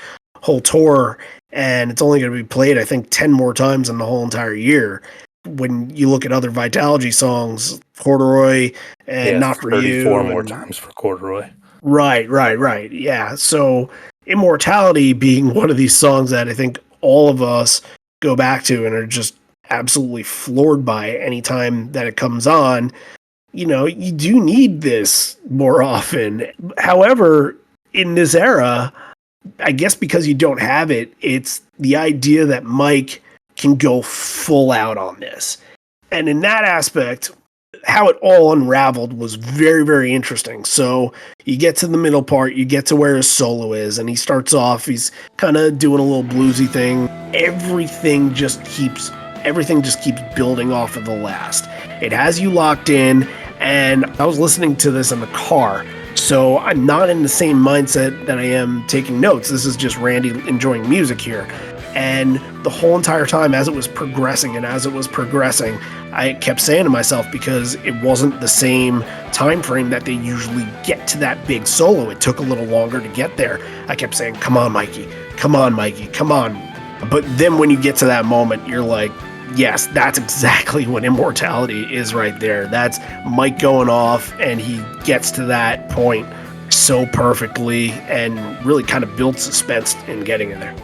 whole tour, and it's only going to be played, I think, 10 more times in the whole entire year. When you look at other Vitality songs, Corduroy and Not For You. 34 more times for Corduroy. Right. Yeah, so Immortality being one of these songs that I think all of us go back to and are just absolutely floored by anytime that it comes on. You do need this more often. However, in this era, I guess because you don't have it, it's the idea that Mike can go full out on this. And in that aspect, how it all unraveled was very, very interesting. So you get to the middle part, you get to where his solo is, and he starts off, he's kind of doing a little bluesy thing. Everything just keeps building off of the last. It has you locked in, and I was listening to this in the car, so I'm not in the same mindset that I am taking notes. This is just Randy enjoying music here. And the whole entire time as it was progressing, I kept saying to myself, because it wasn't the same time frame that they usually get to that big solo. It took a little longer to get there. I kept saying, come on, Mikey, come on, Mikey, come on. But then when you get to that moment, you're like, yes, that's exactly what Immortality is right there. That's Mike going off, and he gets to that point so perfectly and really kind of builds suspense in getting in there.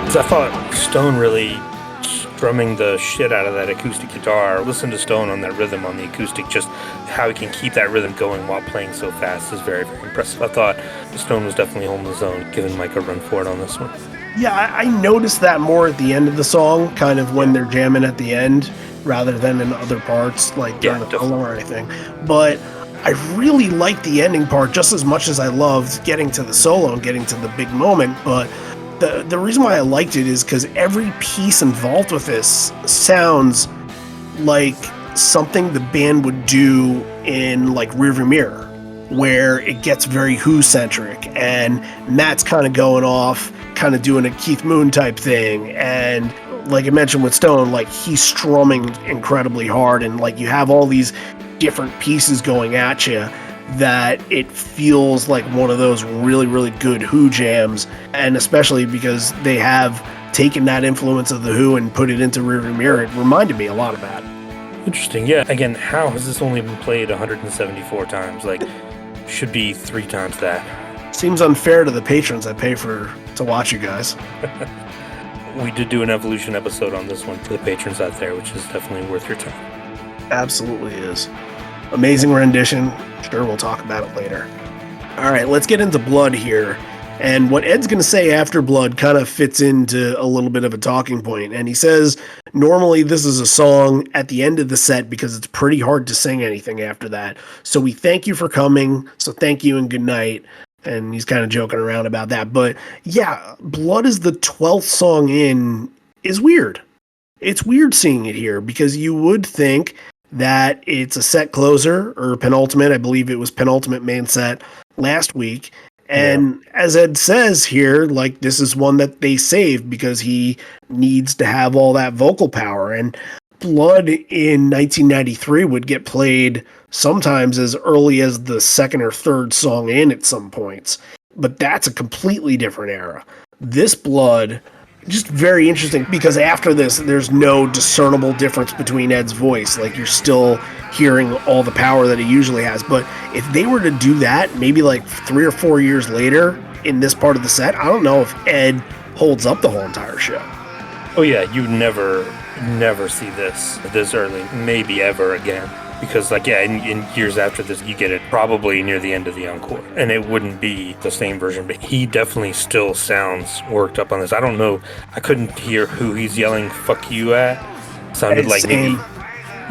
I thought Stone really strumming the shit out of that acoustic guitar. Listen to Stone on that rhythm on the acoustic, just how he can keep that rhythm going while playing so fast is very, very impressive. I thought Stone was definitely holding his own, giving Mike a run for it on this one. Yeah, I noticed that more at the end of the song, kind of when they're jamming at the end, rather than in other parts, like during the solo or anything. But I really liked the ending part just as much as I loved getting to the solo and getting to the big moment, but the reason why I liked it is because every piece involved with this sounds like something the band would do in like Rearviewmirror, where it gets very Who-centric, and Matt's kind of going off, kind of doing a Keith Moon type thing, and like I mentioned with Stone, like he's strumming incredibly hard, and like you have all these different pieces going at you, that it feels like one of those really, really good Who jams, and especially because they have taken that influence of the Who and put it into Rearviewmirror, it reminded me a lot of that. Interesting, yeah. Again, how has this only been played 174 times? Like, should be 3 times that. Seems unfair to the patrons I pay to watch you guys. We did do an Evolution episode on this one for the patrons out there, which is definitely worth your time. Absolutely is. Amazing rendition. Sure, we'll talk about it later. All right, let's get into Blood here. And what Ed's going to say after Blood kind of fits into a little bit of a talking point. And he says, normally this is a song at the end of the set because it's pretty hard to sing anything after that. So we thank you for coming. So thank you and good night. And he's kind of joking around about that. But yeah, Blood is the 12th song in is weird. It's weird seeing it here because you would think that it's a set closer or penultimate. I believe it was penultimate main set last week. And as Ed says here, like this is one that they saved because he needs to have all that vocal power. And Blood in 1993 would get played sometimes as early as the second or third song in at some points. But that's a completely different era. This Blood, just very interesting because after this, there's no discernible difference between Ed's voice. Like you're still hearing all the power that he usually has. But if they were to do that, maybe like 3 or 4 years later in this part of the set, I don't know if Ed holds up the whole entire show. Oh yeah, you never see this early, maybe ever again. Because like, yeah, in years after this, you get it probably near the end of the encore. And it wouldn't be the same version, but he definitely still sounds worked up on this. I don't know, I couldn't hear who he's yelling fuck you at. Sounded like maybe,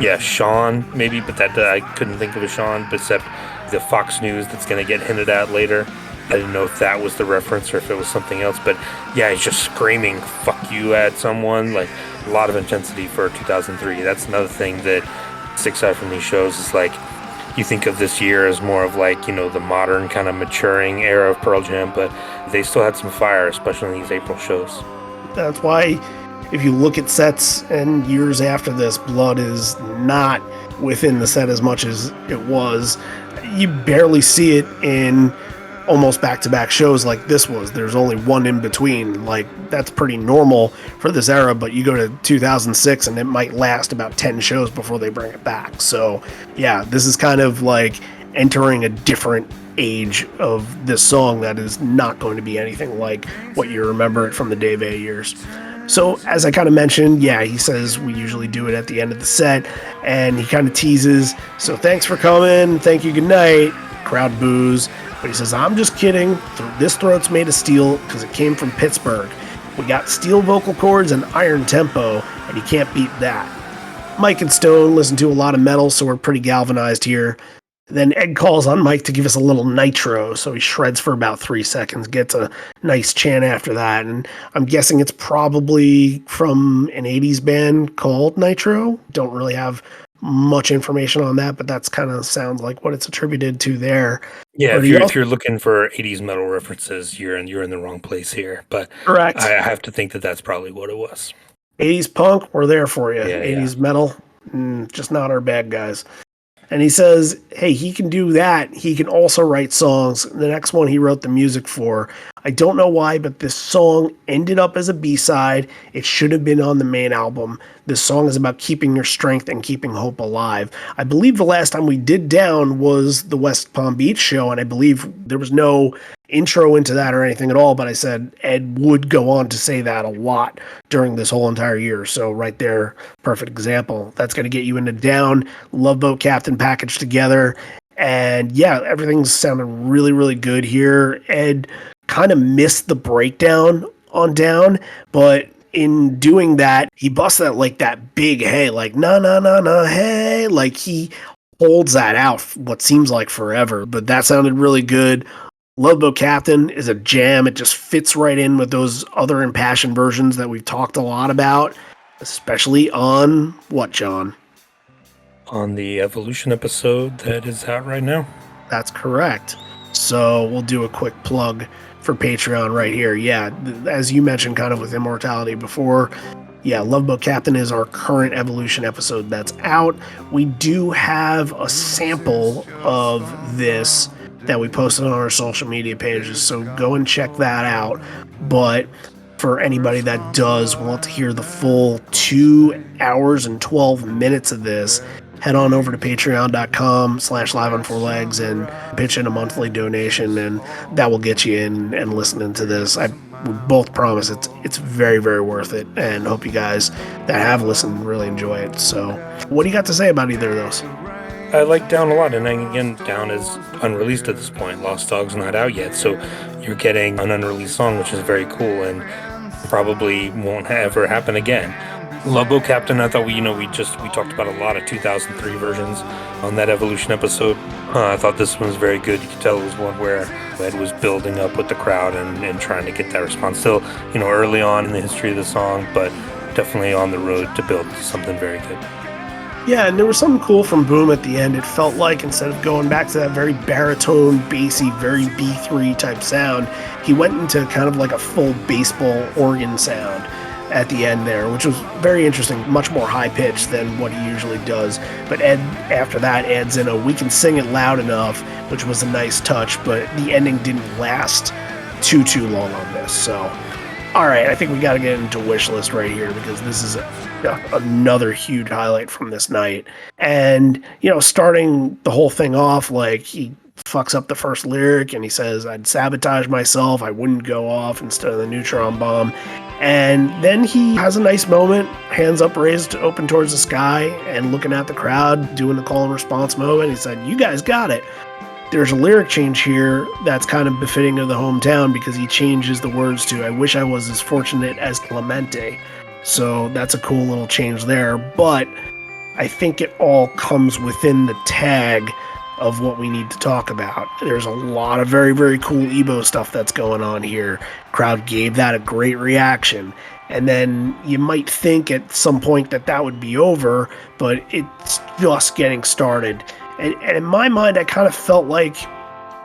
yeah, Sean, maybe, but that I couldn't think of a Sean, except the Fox News that's going to get hinted at later. I didn't know if that was the reference or if it was something else, but yeah, he's just screaming fuck you at someone, like a lot of intensity for 2003. That's another thing that aside from these shows, is like, you think of this year as more of like, the modern kind of maturing era of Pearl Jam, but they still had some fire, especially in these April shows. That's why if you look at sets and years after this, Blood is not within the set as much as it was. You barely see it in almost back-to-back shows like this was. There's only one in between. Like, that's pretty normal for this era, but you go to 2006 and it might last about 10 shows before they bring it back. So yeah, this is kind of like entering a different age of this song that is not going to be anything like what you remember it from the Dave A years. So as I kind of mentioned, yeah, he says we usually do it at the end of the set, and he kind of teases, so thanks for coming, thank you, good night. Crowd boos, but he says, I'm just kidding. This throat's made of steel because it came from Pittsburgh. We got steel vocal cords and iron tempo, and you can't beat that. Mike and Stone listen to a lot of metal, so we're pretty galvanized here. Then Ed calls on Mike to give us a little nitro, so he shreds for about 3 seconds, gets a nice chant after that, and I'm guessing it's probably from an 80s band called Nitro. Don't really have much information on that, but that's kind of sounds like what it's attributed to there. Yeah, if you're looking for 80s metal references, you're in the wrong place here. But correct. I have to think that that's probably what it was. 80s punk, we're there for you. Yeah, 80s metal, just not our bag, guys. And he says, hey, he can do that. He can also write songs. The next one he wrote the music for. I don't know why, but this song ended up as a B-side. It should have been on the main album. This song is about keeping your strength and keeping hope alive. I believe the last time we did Down was the West Palm Beach show, and I believe there was no intro into that or anything at all, but I said Ed would go on to say that a lot during this whole entire year. So right there, perfect example. That's going to get you into Down, Love Boat Captain packaged together. And yeah, everything's sounding really, really good here. Ed kind of missed the breakdown on Down, but in doing that, he busts that like that big hey, like na na na na hey, like he holds that out what seems like forever, but that sounded really good. Love Boat Captain is a jam. It just fits right in with those other impassioned versions that we've talked a lot about, especially on what, John? On the Evolution episode that is out right now. That's correct. So we'll do a quick plug for Patreon right here. Yeah, as you mentioned kind of with Immortality before, yeah, Love Boat Captain is our current Evolution episode that's out. We do have a sample of this that we posted on our social media pages, so go and check that out. But for anybody that does want to hear the full 2 hours and 12 minutes of this, head on over to patreon.com/liveonfourlegs and pitch in a monthly donation, and that will get you in and listening to this. I would both promise it's very, very worth it, and hope you guys that have listened really enjoy it. So what do you got to say about either of those? I like Down a lot, and again, Down is unreleased at this point. Lost Dog's not out yet, so you're getting an unreleased song, which is very cool, and probably won't ever happen again. Love Boat Captain, I thought we talked about a lot of 2003 versions on that Evolution episode. I thought this one was very good. You could tell it was one where Ed was building up with the crowd and trying to get that response. Still, early on in the history of the song, but definitely on the road to build something very good. Yeah, and there was something cool from Boom at the end. It felt like instead of going back to that very baritone, bassy, very B3 type sound, he went into kind of like a full baseball organ sound at the end there, which was very interesting, much more high-pitched than what he usually does. But Ed, after that, adds in a "we can sing it loud enough," which was a nice touch, but the ending didn't last too long on this. So, all right, I think we got to get into Wishlist right here, because this is another huge highlight from this night. And, starting the whole thing off, like, he fucks up the first lyric and he says, I'd sabotage myself, I wouldn't go off instead of the neutron bomb. And then he has a nice moment, hands up raised open towards the sky and looking at the crowd, doing the call and response moment. He said, you guys got it. There's a lyric change here that's kind of befitting of the hometown, because he changes the words to, I wish I was as fortunate as Clemente. So that's a cool little change there. But I think it all comes within the tag of what we need to talk about. There's a lot of very, very cool Ebo stuff that's going on here. Crowd gave that a great reaction. And then you might think at some point that would be over, but it's just getting started. And in my mind, I kind of felt like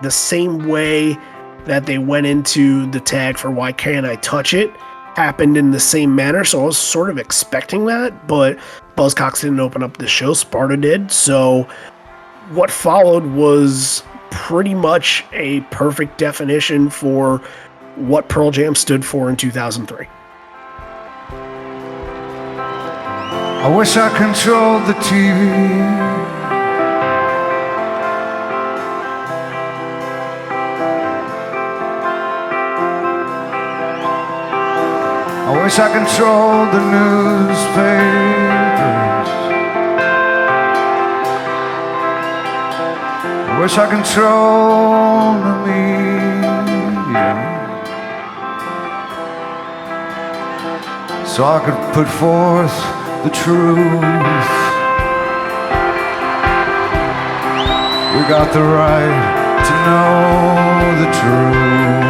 the same way that they went into the tag for Why Can't I Touch It happened in the same manner. So I was sort of expecting that, but Buzzcocks didn't open up the show. Sparta did. So what followed was pretty much a perfect definition for what Pearl Jam stood for in 2003. I wish I controlled the TV. I wish I controlled the newspapers. I wish I controlled the media, so I could put forth the truth. We got the right to know the truth.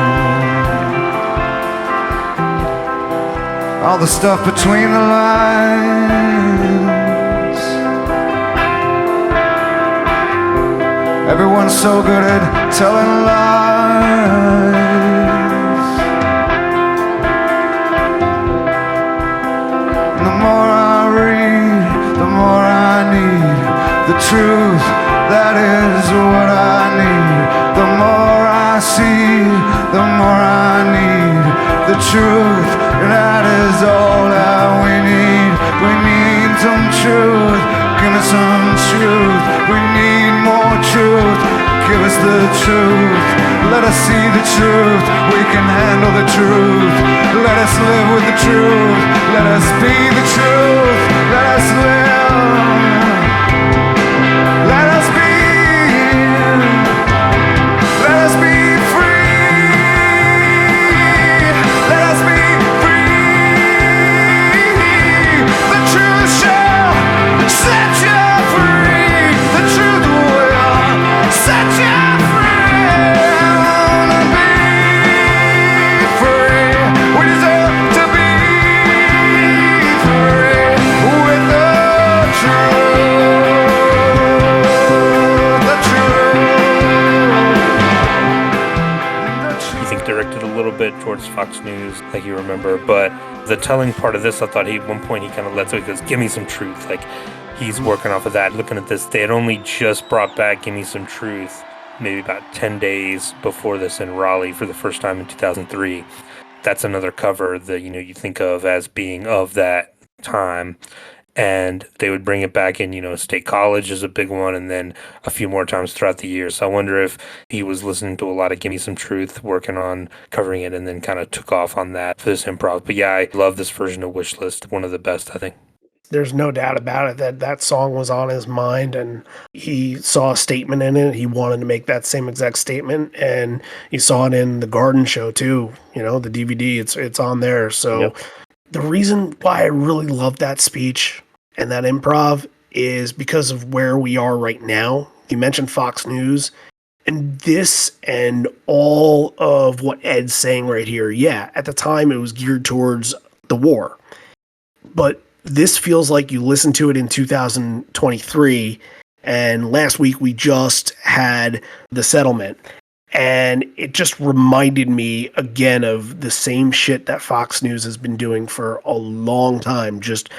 All the stuff between the lines. Everyone's so good at telling lies. And the more I read, the more I need the truth. That is what I need. The more I see, the more I need the truth. That is all that we need. We need some truth. Give us some truth. We need more truth. Give us the truth. Let us see the truth. We can handle the truth. Let us live with the truth. Let us be the truth. Let us live. Let us be. Let us be free. Let us be free. The truth shall set you free. The truth will set you free. I wanna be free. We deserve to be free with the truth. The truth. I think directed a little bit towards Fox News, like you remember, but the telling part of this, I thought at one point he kind of lets it, he goes, give me some truth. Like, he's working off of that. Looking at this, they had only just brought back Give Me Some Truth maybe about 10 days before this in Raleigh for the first time in 2003. That's another cover that, you think of as being of that time. And they would bring it back in, State College is a big one, and then a few more times throughout the year. So I wonder if he was listening to a lot of Give Me Some Truth, working on covering it, and then kind of took off on that for this improv. But yeah, I love this version of Wishlist. One of the best, I think. There's no doubt about it that song was on his mind, and he saw a statement in it. He wanted to make that same exact statement, and you saw it in the Garden Show too. The DVD, it's on there. So Yep. The reason why I really love that speech and that improv is because of where we are right now. You mentioned Fox News, and this and all of what Ed's saying right here. Yeah, at the time it was geared towards the war, but this feels like you listen to it in 2023, and last week we just had the settlement, and it just reminded me again of the same shit that Fox News has been doing for a long time, just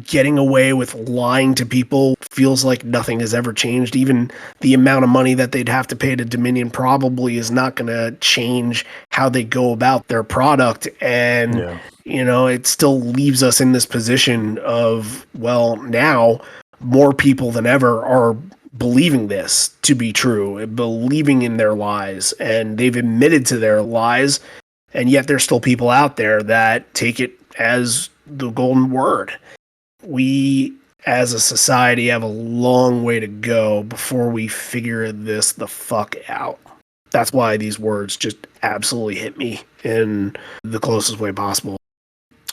getting away with lying to people. Feels like nothing has ever changed. Even the amount of money that they'd have to pay to Dominion probably is not going to change how they go about their product. And, it still leaves us in this position of, well, now more people than ever are believing this to be true, believing in their lies, and they've admitted to their lies. And yet there's still people out there that take it as the golden word. We, as a society, have a long way to go before we figure this the fuck out. That's why these words just absolutely hit me in the closest way possible.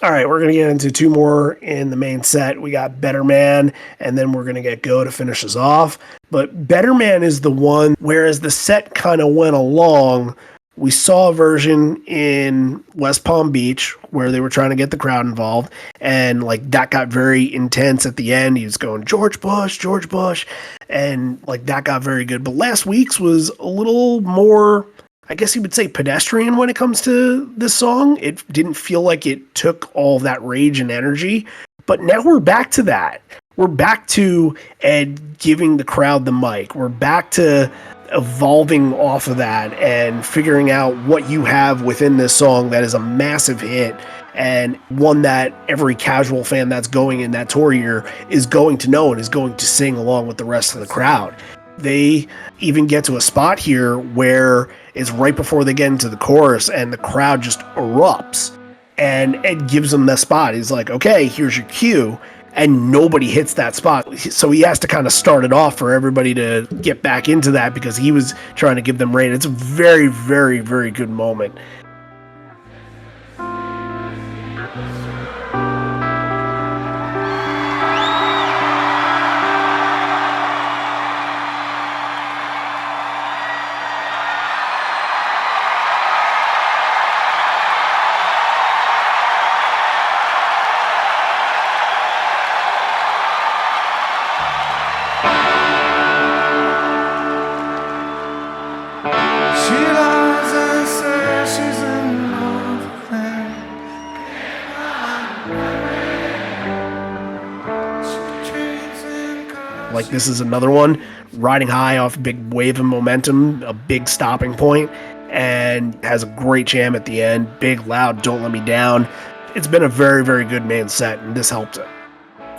All right, we're going to get into two more in the main set. We got Better Man, and then we're going to get Go to finish us off. But Better Man is the one, whereas the set kind of went along, we saw a version in West Palm Beach where they were trying to get the crowd involved, and like that got very intense at the end. He was going, George Bush, and like that got very good. But last week's was a little more, I guess you would say, pedestrian when it comes to this song. It didn't feel like it took all that rage and energy. But now we're back to that. We're back to Ed giving the crowd the mic. We're back to evolving off of that and figuring out what you have within this song that is a massive hit and one that every casual fan that's going in that tour year is going to know and is going to sing along with the rest of the crowd. They even get to a spot here where it's right before they get into the chorus and the crowd just erupts, and Ed gives them the spot. He's like, okay, here's your cue, and nobody hits that spot. So he has to kind of start it off for everybody to get back into that because he was trying to give them rain. It's a very, very, very good moment. Like, this is another one riding high off a big wave of momentum, a big stopping point, and has a great jam at the end. Big, loud, Don't Let Me Down. It's been a very, very good main set, and this helped it.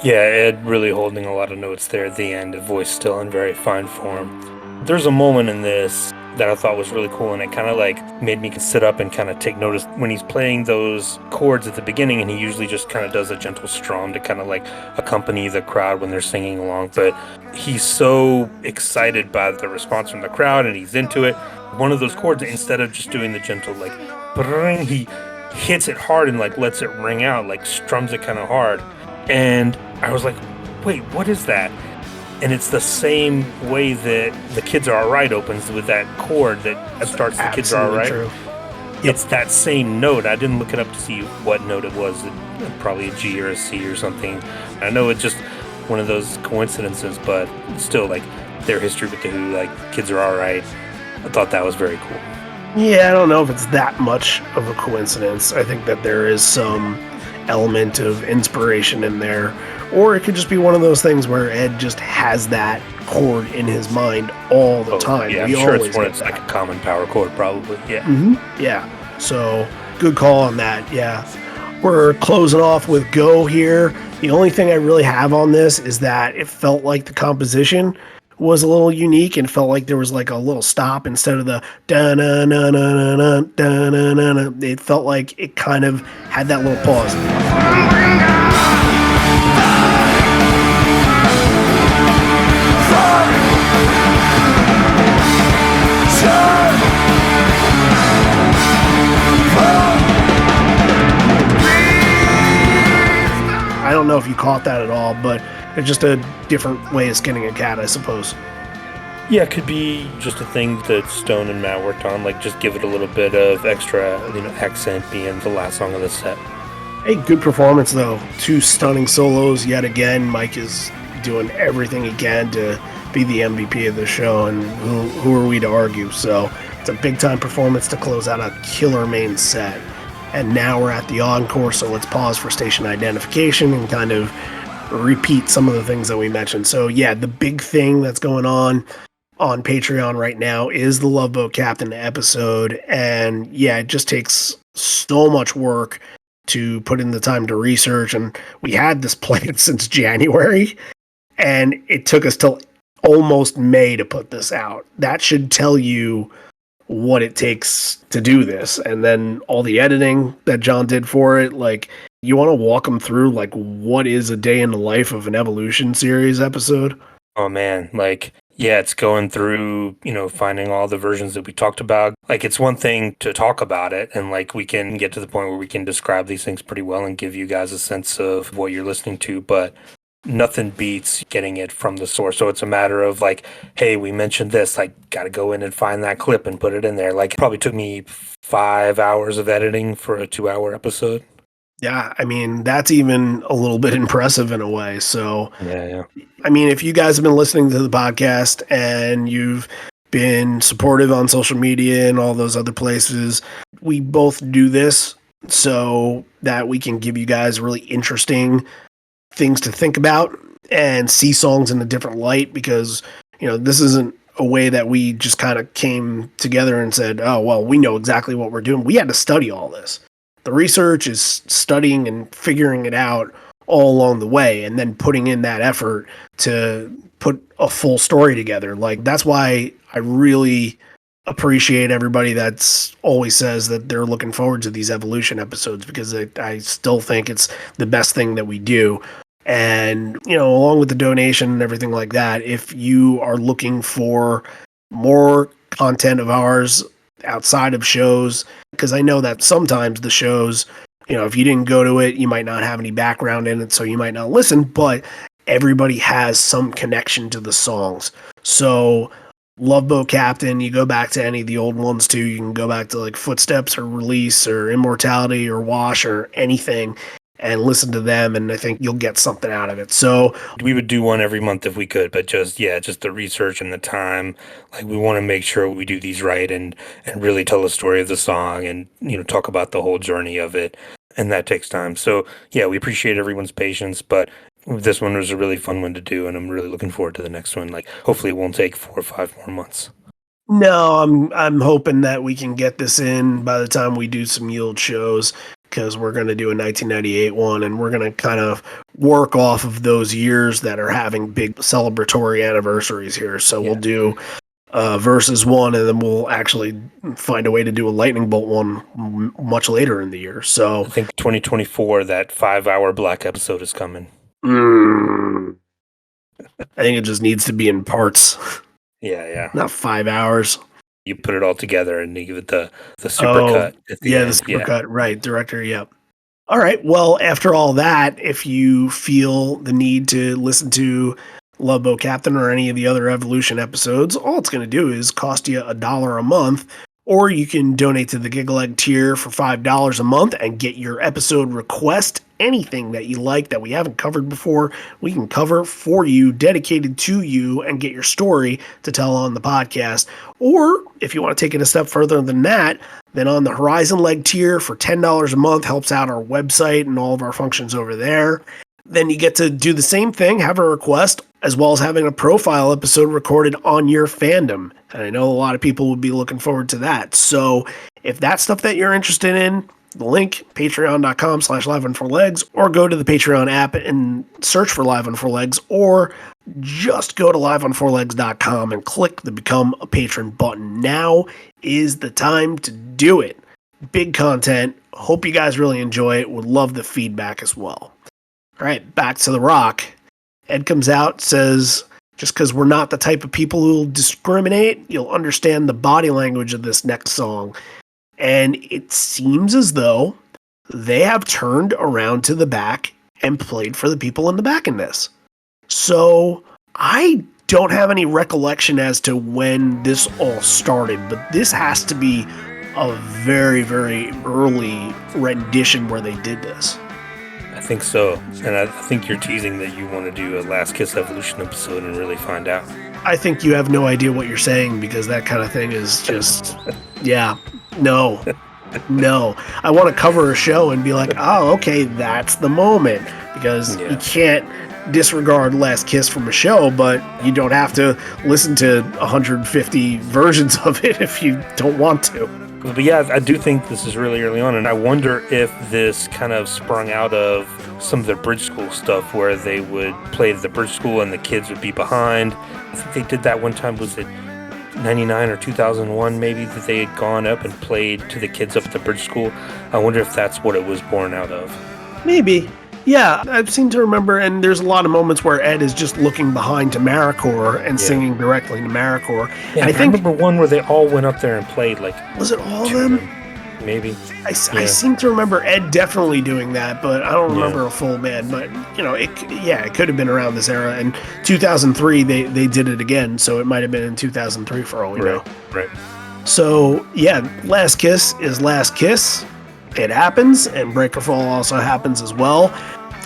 Yeah, Ed really holding a lot of notes there at the end, a voice still in very fine form. There's a moment in this that I thought was really cool, and it kind of like made me sit up and kind of take notice when he's playing those chords at the beginning, and he usually just kind of does a gentle strum to kind of like accompany the crowd when they're singing along, but he's so excited by the response from the crowd and he's into it. One of those chords, instead of just doing the gentle like brrring, he hits it hard and like lets it ring out, like strums it kind of hard. And I was like, wait, what is that? And it's the same way that The Kids Are Alright opens with that chord that starts The Kids Are Alright. True. It's that same note. I didn't look it up to see what note it was. Probably a G or a C or something. I know it's just one of those coincidences, but still, like, their history with The Who, like, Kids Are Alright, I thought that was very cool. Yeah, I don't know if it's that much of a coincidence. I think that there is some element of inspiration in there. Or it could just be one of those things where Ed just has that chord in his mind all the time. Yeah, I'm sure it's like a common power chord, probably. Yeah. Mm-hmm. Yeah. So, good call on that. Yeah. We're closing off with Go here. The only thing I really have on this is that it felt like the composition was a little unique and felt like there was like a little stop instead of the da-na-na-na-na-na, da-na-na-na. It felt like it kind of had that little pause. I don't know if you caught that at all, but it's just a different way of skinning a cat, I suppose. Yeah, it could be just a thing that Stone and Matt worked on, like just give it a little bit of extra, accent being the last song of the set. Hey, good performance though. 2 stunning solos yet again. Mike is doing everything he can to be the MVP of the show, and who are we to argue? So it's a big time performance to close out a killer main set. And now we're at the encore, so let's pause for station identification and kind of repeat some of the things that we mentioned. So yeah, the big thing that's going on Patreon right now is the Love Boat Captain episode. And yeah, it just takes so much work to put in the time to research. And we had this planned since January, and it took us till almost May to put this out. That should tell you what it takes to do this. And then all the editing that John did for it, like, you want to walk them through, like, what is a day in the life of an Evolution series episode? Oh man, like, Yeah, it's going through, finding all the versions that we talked about. Like, it's one thing to talk about it, and like we can get to the point where we can describe these things pretty well and give you guys a sense of what you're listening to, but nothing beats getting it from the source. So it's a matter of like, hey, we mentioned this, like, got to go in and find that clip and put it in there. Like, it probably took me 5 hours of editing for a 2-hour episode. Yeah, I mean, that's even a little bit impressive in a way. So, Yeah. I mean, if you guys have been listening to the podcast and you've been supportive on social media and all those other places, we both do this so that we can give you guys really interesting things to think about and see songs in a different light, because, this isn't a way that we just kind of came together and said, oh, well, we know exactly what we're doing. We had to study all this. The research is studying and figuring it out all along the way, and then putting in that effort to put a full story together. Like, that's why I really appreciate everybody that's always says that they're looking forward to these evolution episodes, because I still think it's the best thing that we do. And, along with the donation and everything like that, if you are looking for more content of ours outside of shows, because I know that sometimes the shows, if you didn't go to it, you might not have any background in it, so you might not listen, but everybody has some connection to the songs. So Love Boat Captain, you go back to any of the old ones too. You can go back to like Footsteps or Release or Immortality or Wash or anything and listen to them, and I think you'll get something out of it. So we would do one every month if we could, but just the research and the time, like, we want to make sure we do these right and really tell the story of the song and, talk about the whole journey of it. And that takes time. So yeah, we appreciate everyone's patience, but this one was a really fun one to do, and I'm really looking forward to the next one. Like, hopefully it won't take 4 or 5 more months. No, I'm hoping that we can get this in by the time we do some Yield shows, because we're going to do a 1998 one, and we're going to kind of work off of those years that are having big celebratory anniversaries here. So we'll do Versus one, and then we'll actually find a way to do a Lightning Bolt one much later in the year. So I think 2024, that 5-hour Black episode is coming. I think it just needs to be in parts. Yeah. Not 5 hours. You put it all together and you give it the super cut at the end. The super cut, right. Director, yep. All right, well, after all that, if you feel the need to listen to Love Boat Captain or any of the other Evolution episodes, all it's going to do is cost you $1 a month, or you can donate to the Giggle Egg tier for $5 a month and get your episode request. Anything that you like that we haven't covered before, we can cover for you, dedicated to you, and get your story to tell on the podcast. Or if you want to take it a step further than that, then on the Horizon Leg tier for $10 a month, helps out our website and all of our functions over there. Then you get to do the same thing, have a request, as well as having a profile episode recorded on your fandom. And I know a lot of people would be looking forward to that. So if that's stuff that you're interested in, the link, patreon.com/live on4legs, or go to the Patreon app and search for Live on 4 Legs, or just go to liveon4legs.com and click the Become a Patron button. Now is the time to do it. Big content. Hope you guys really enjoy it. Would love the feedback as well. All right, back to the rock. Ed comes out, says, just because we're not the type of people who'll discriminate, you'll understand the body language of this next song. And it seems as though they have turned around to the back and played for the people in the back in this. So I don't have any recollection as to when this all started, but this has to be a very, very early rendition where they did this. I think so. And I think you're teasing that you want to do a Last Kiss Evolution episode and really find out. I think you have no idea what you're saying, because that kind of thing is just, yeah, no. I want to cover a show and be like, oh, okay, that's the moment, because you can't disregard Last Kiss from a show, but you don't have to listen to 150 versions of it if you don't want to. But yeah, I do think this is really early on, and I wonder if this kind of sprung out of some of the bridge school stuff where they would play the bridge school and the kids would be behind. I think they did that one time, was it 99 or 2001 maybe, that they had gone up and played to the kids up at the bridge school. I wonder if that's what it was born out of. Maybe. Yeah, I seem to remember, and there's a lot of moments where Ed is just looking behind to Maricor and singing directly to Maricor. Yeah, And I think, remember one where they all went up there and played like was it all of two of them? them, maybe. I seem to remember Ed definitely doing that, but I don't remember a full band. But it could have been around this era. And 2003, they did it again, so it might have been in 2003 for all we know. Right. So yeah, Last Kiss is Last Kiss. It happens, and Breaker Fall also happens as well.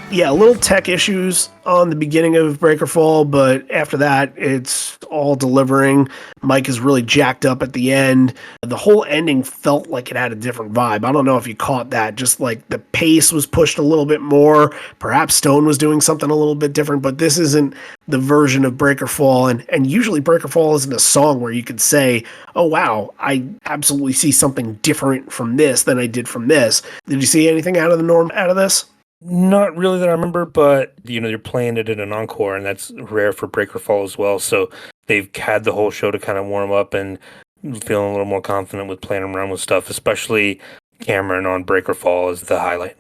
Yeah, little tech issues on the beginning of Breaker Fall, but after that, it's all delivering. Mike is really jacked up at the end. The whole ending felt like it had a different vibe. I don't know if you caught that. Just like the pace was pushed a little bit more. Perhaps Stone was doing something a little bit different, but this isn't the version of Breaker Fall. And usually Breaker Fall isn't a song where you could say, oh, wow, I absolutely see something different from this than I did from this. Did you see anything out of the norm out of this? Not really that I remember, but you're playing it in an encore, and that's rare for Breaker Fall as well. So they've had the whole show to kind of warm up and feeling a little more confident with playing around with stuff, especially Cameron on Breaker Fall is the highlight.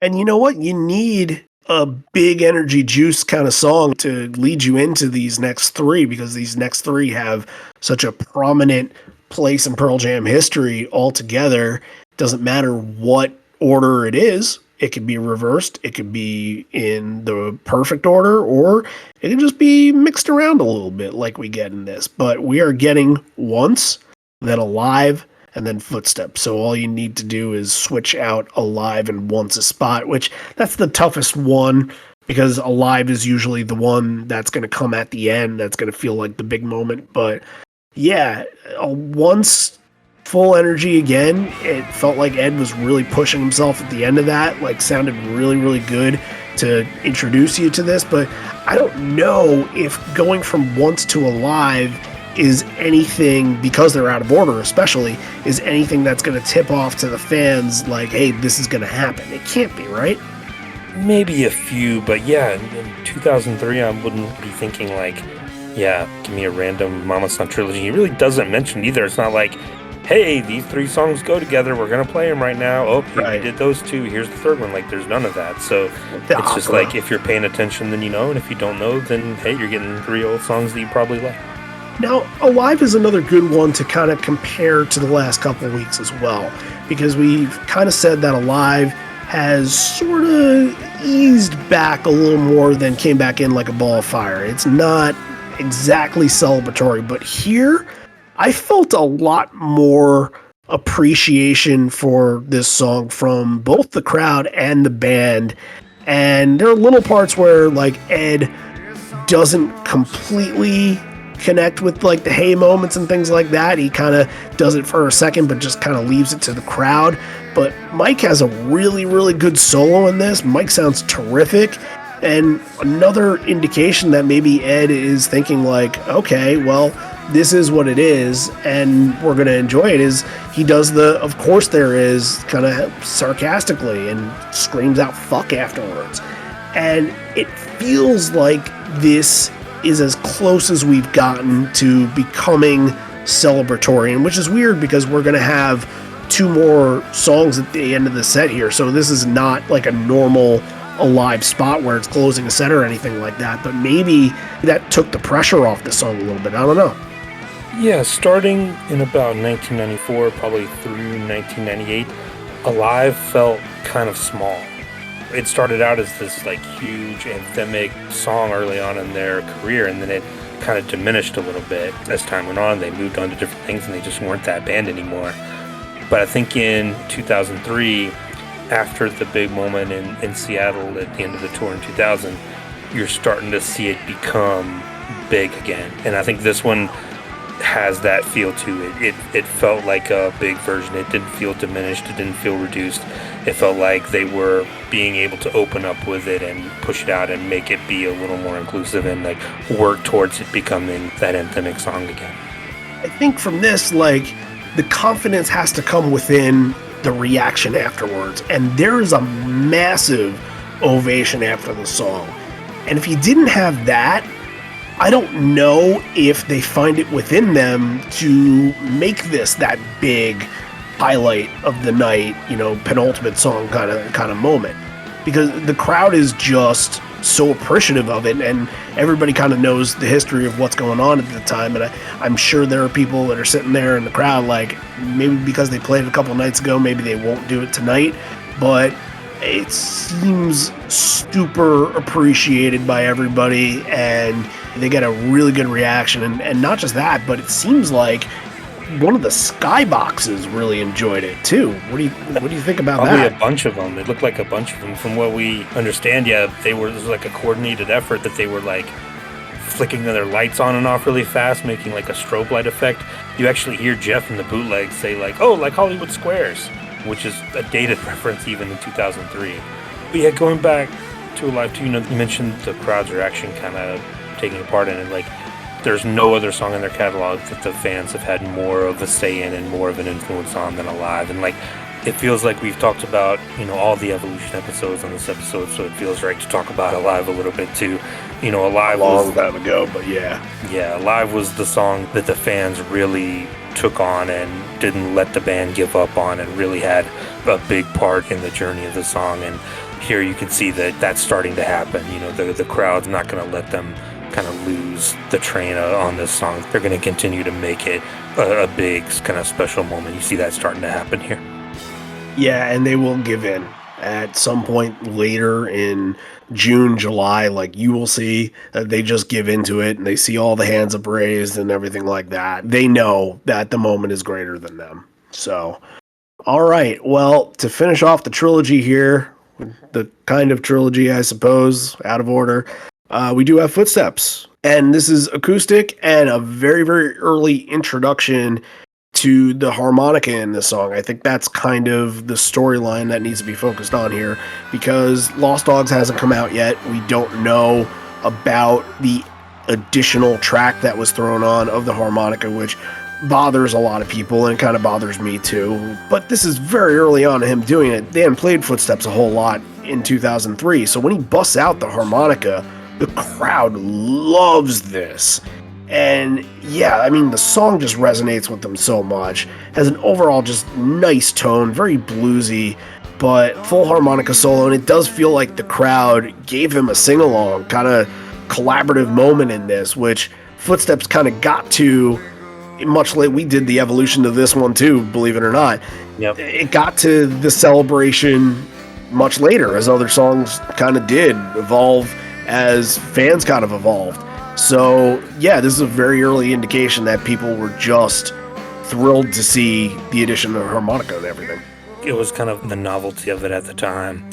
And you know what? You need a big energy juice kind of song to lead you into these next three, because these next three have such a prominent place in Pearl Jam history altogether. Doesn't matter what order it is. It could be reversed, it could be in the perfect order, or it could just be mixed around a little bit like we get in this. But we are getting Once, then Alive, and then Footsteps. So all you need to do is switch out Alive and Once a spot, which that's the toughest one, because Alive is usually the one that's going to come at the end, that's going to feel like the big moment. But yeah, Once... full energy again. It felt like Ed was really pushing himself at the end of that. Like, sounded really, really good to introduce you to this. But I don't know if going from Once to Alive is anything, because they're out of order especially, is anything that's going to tip off to the fans like, hey, this is going to happen. It can't be, right? Maybe a few, but yeah, in 2003 I wouldn't be thinking like, yeah, give me a random Mamasan trilogy. He really doesn't mention either. It's not like, hey, these three songs go together, we're going to play them right now. Oh, we did those two, here's the third one. Like, there's none of that. So it's just like, if you're paying attention, then you know, and if you don't know, then hey, you're getting three old songs that you probably like. Now, Alive is another good one to kind of compare to the last couple of weeks as well, because we've kind of said that Alive has sort of eased back a little more than came back in like a ball of fire. It's not exactly celebratory, but here I felt a lot more appreciation for this song from both the crowd and the band. And there are little parts where like Ed doesn't completely connect with like the hey moments and things like that. He kind of does it for a second, but just kind of leaves it to the crowd. But Mike has a really, really good solo in this. Mike sounds terrific. And another indication that maybe Ed is thinking like, okay, well, this is what it is, and we're going to enjoy it, is he does the of course there is kind of sarcastically and screams out fuck afterwards. And it feels like this is as close as we've gotten to becoming celebratory, and which is weird because we're going to have two more songs at the end of the set here. So this is not like a normal Alive spot where it's closing a set or anything like that, but maybe that took the pressure off the song a little bit. I don't know. Yeah, starting in about 1994, probably through 1998, Alive felt kind of small. It started out as this like huge anthemic song early on in their career, and then it kind of diminished a little bit as time went on. They moved on to different things, and they just weren't that band anymore. But I think in 2003, after the big moment in Seattle at the end of the tour in 2000, you're starting to see it become big again. And I think this one has that feel to it. It felt like a big version. It didn't feel diminished. It didn't feel reduced. It felt like they were being able to open up with it and push it out and make it be a little more inclusive and like work towards it becoming that anthemic song again. I think from this, like, the confidence has to come within the reaction afterwards, and there is a massive ovation after the song. And if you didn't have that, I don't know if they find it within them to make this that big highlight of the night, penultimate song kind of moment. because the crowd is just so appreciative of it, and everybody kind of knows the history of what's going on at the time. And I'm sure there are people that are sitting there in the crowd, like, maybe because they played it a couple nights ago, maybe they won't do it tonight, but it seems super appreciated by everybody, and they get a really good reaction. And not just that, but it seems like one of the skyboxes really enjoyed it too. What do you think about Probably that? Probably a bunch of them. It looked like a bunch of them. From what we understand, it was like a coordinated effort that they were like flicking their lights on and off really fast, making like a strobe light effect. You actually hear Jeff in the bootleg say like, "Oh, like Hollywood Squares," which is a dated reference even in 2003. But yeah, going back to Alive 2, you mentioned the crowd's reaction kind of taking a part in it. Like, there's no other song in their catalog that the fans have had more of a say in and more of an influence on than Alive. And like, it feels like we've talked about, all the Evolution episodes on this episode, so it feels right to talk about Alive a little bit too. Alive was long time ago, but yeah, Alive was the song that the fans really took on and didn't let the band give up on, and really had a big part in the journey of the song. And here you can see that that's starting to happen. The crowd's not going to let them kind of lose the train on this song. They're going to continue to make it a big kind of special moment. You see that starting to happen here. Yeah, and they will give in at some point later in June, July. Like, you will see that they just give into it, and they see all the hands up raised and everything like that. They know that the moment is greater than them. So, all right. Well, to finish off the trilogy here, the kind of trilogy, I suppose, out of order, we do have Footsteps. And this is acoustic and a very, very early introduction to the harmonica in this song. I think that's kind of the storyline that needs to be focused on here, because Lost Dogs hasn't come out yet. We don't know about the additional track that was thrown on of the harmonica, which bothers a lot of people, and it kind of bothers me too. But this is very early on in him doing it. They hadn't played Footsteps a whole lot in 2003, so when he busts out the harmonica, the crowd loves this. And yeah, I mean, the song just resonates with them so much. Has an overall just nice tone, very bluesy, but full harmonica solo. And it does feel like the crowd gave him a sing-along, kind of collaborative moment in this, which Footsteps kind of got to much like we did the evolution of this one too, believe it or not. Yep. It got to the celebration much later, as other songs kind of did evolve as fans kind of evolved. So, yeah, this is a very early indication that people were just thrilled to see the addition of harmonica and everything. It was kind of the novelty of it at the time.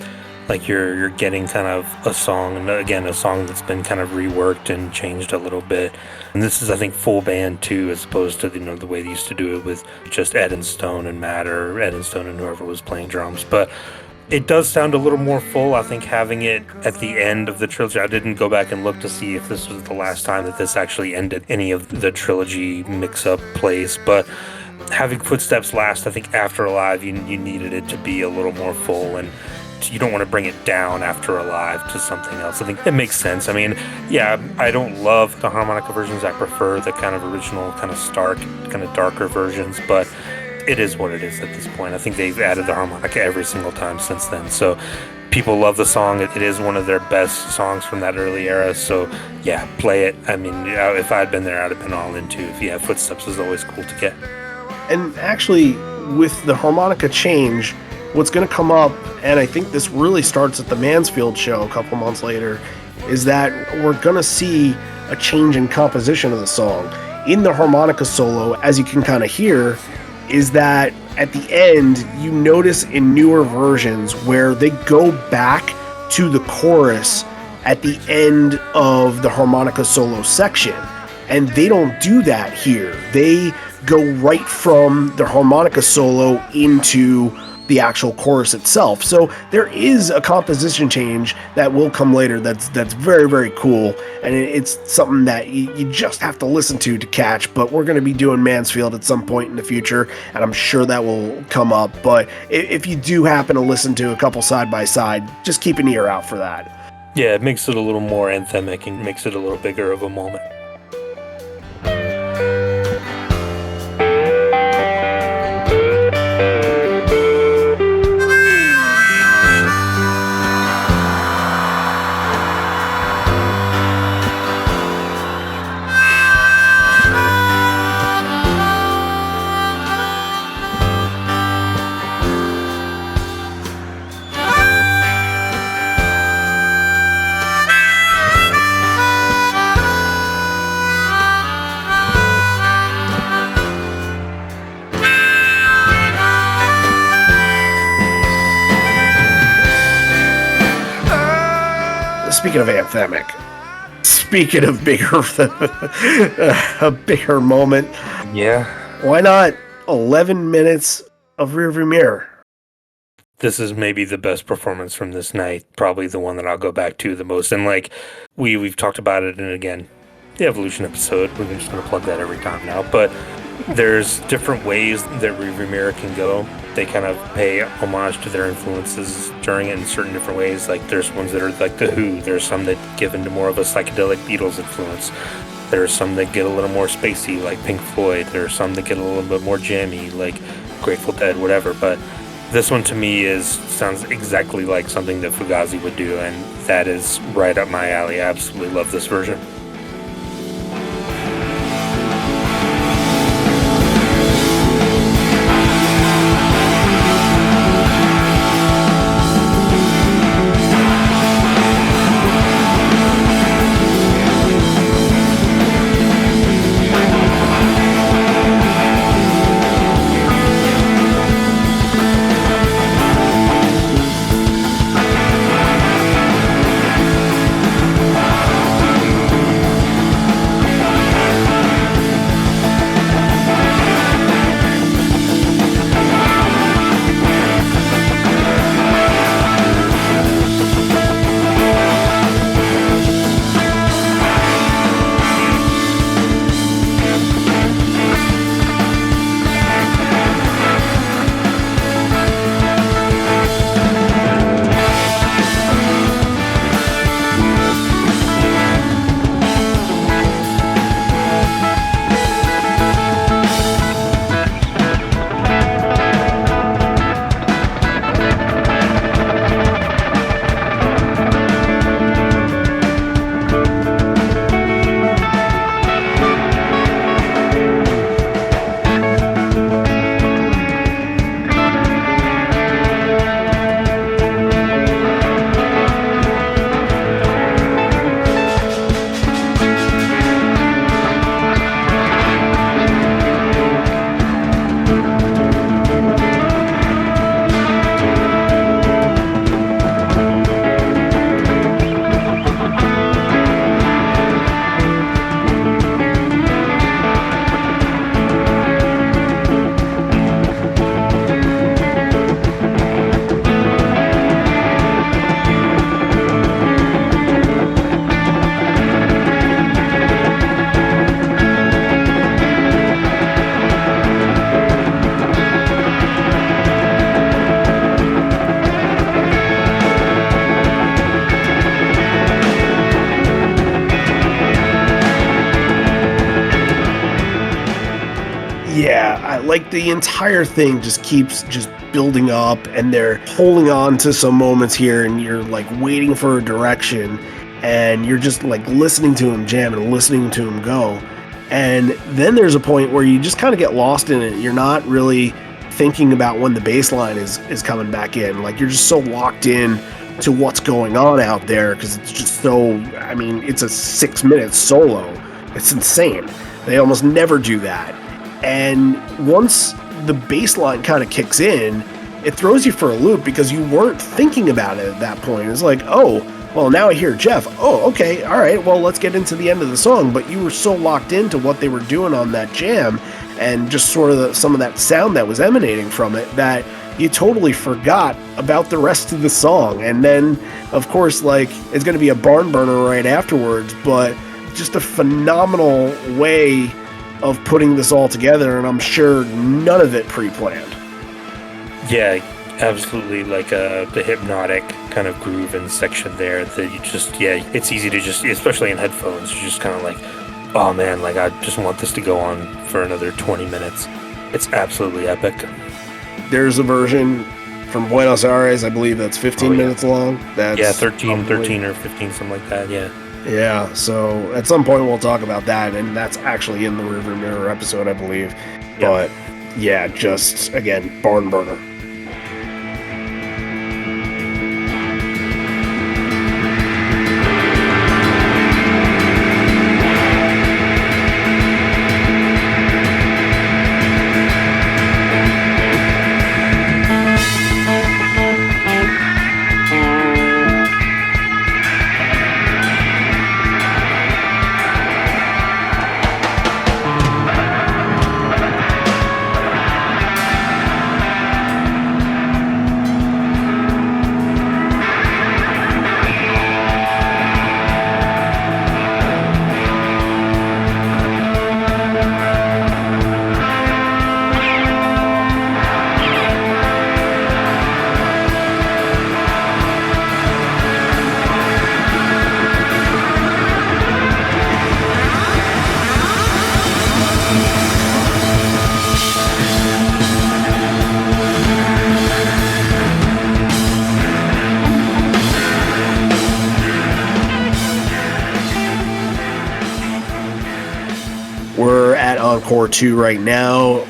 Like, you're getting kind of a song, and again, a song that's been kind of reworked and changed a little bit. And this is, I think, full band too, as opposed to, the way they used to do it with just Ed and Stone and Matt, or Ed and Stone and whoever was playing drums. But it does sound a little more full. I think having it at the end of the trilogy, I didn't go back and look to see if this was the last time that this actually ended any of the trilogy mix-up plays, but having Footsteps last, I think after Alive, you needed it to be a little more full, and you don't want to bring it down after Alive to something else. I think it makes sense. I mean, yeah, I don't love the harmonica versions. I prefer the kind of original, kind of stark, kind of darker versions, but it is what it is at this point. I think they've added the harmonica every single time since then. So people love the song. It is one of their best songs from that early era. So yeah, play it. I mean, if I'd been there, I'd have been all into it. Yeah, Footsteps is always cool to get. And actually, with the harmonica change, what's going to come up, and I think this really starts at the Mansfield show a couple months later, is that we're going to see a change in composition of the song. In the harmonica solo, as you can kind of hear, is that at the end, you notice in newer versions where they go back to the chorus at the end of the harmonica solo section. And they don't do that here. They go right from the harmonica solo into the actual chorus itself. So there is a composition change that will come later that's very, very cool, and it's something that you just have to listen to catch. But we're going to be doing Mansfield at some point in the future, and I'm sure that will come up. But if you do happen to listen to a couple side by side, just keep an ear out for that. Yeah, it makes it a little more anthemic and makes it a little bigger of a moment. speaking of anthemic, speaking of bigger, a bigger moment. Yeah. Why not 11 minutes of Rearview Mirror? This is maybe the best performance from this night. Probably the one that I'll go back to the most. And like we've talked about it, and again, the Evolution episode. We're just going to plug that every time now. But there's different ways that Rearviewmirror can go. They kind of pay homage to their influences during it in certain different ways. Like there's ones that are like The Who. There's some that give into more of a psychedelic Beatles influence. There's some that get a little more spacey, like Pink Floyd. There's some that get a little bit more jammy, like Grateful Dead, whatever. But this one to me sounds exactly like something that Fugazi would do, and that is right up my alley. I absolutely love this version. Like the entire thing just keeps just building up, and they're holding on to some moments here, and you're like waiting for a direction, and you're just like listening to him jam and listening to him go. And then there's a point where you just kind of get lost in it. You're not really thinking about when the bass line is coming back in. Like you're just so locked in to what's going on out there, because it's just so, I mean, it's a 6-minute solo. It's insane. They almost never do that. And once the bass line kind of kicks in, it throws you for a loop, because you weren't thinking about it at that point. It's like, oh, well, now I hear Jeff. Oh, okay, all right, well, let's get into the end of the song. But you were so locked into what they were doing on that jam, and just sort of some of that sound that was emanating from it, that you totally forgot about the rest of the song. And then, of course, like, it's going to be a barn burner right afterwards, but just a phenomenal way of putting this all together, and I'm sure none of it pre-planned. Yeah, absolutely, like the hypnotic kind of groove and section there that you just, yeah, it's easy to just, especially in headphones, you're just kind of like, oh man, like I just want this to go on for another 20 minutes. It's absolutely epic. There's a version from Buenos Aires, I believe that's 15 minutes long. That's 13 or 15, something like that, yeah. Yeah, so at some point we'll talk about that, and that's actually in the Rearviewmirror episode, I believe. Yep. But yeah, just, again, barn burner. We're at Encore 2 right now.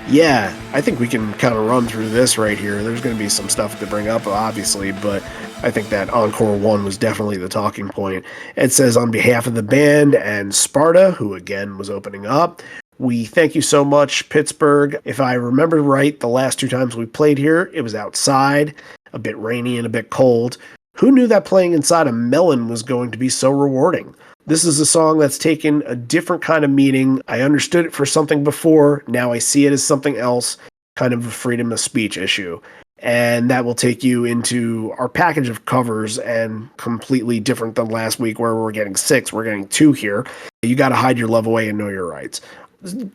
Yeah, I think we can kind of run through this right here. There's going to be some stuff to bring up, obviously, but I think that Encore 1 was definitely the talking point. It says, on behalf of the band and Sparta, who again was opening up, we thank you so much, Pittsburgh. If I remember right, the last 2 times we played here, it was outside, a bit rainy and a bit cold. Who knew that playing inside a melon was going to be so rewarding? This is a song that's taken a different kind of meaning. I understood it for something before. Now I see it as something else, kind of a freedom of speech issue. And that will take you into our package of covers, and completely different than last week where we're getting 6. We're getting 2 here. You got to hide your love away and know your rights.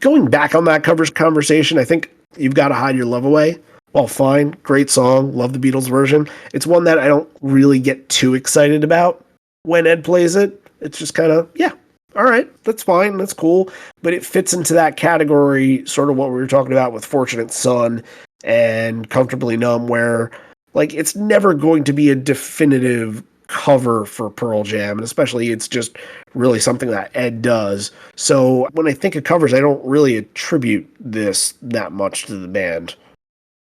Going back on that covers conversation, I think You've Got to Hide Your Love Away. Well, fine. Great song. Love the Beatles version. It's one that I don't really get too excited about when Ed plays it. It's just kind of, yeah, all right, that's fine, that's cool. But it fits into that category, sort of what we were talking about with Fortunate Son and Comfortably Numb, where, like, it's never going to be a definitive cover for Pearl Jam, and especially it's just really something that Ed does. So when I think of covers, I don't really attribute this that much to the band.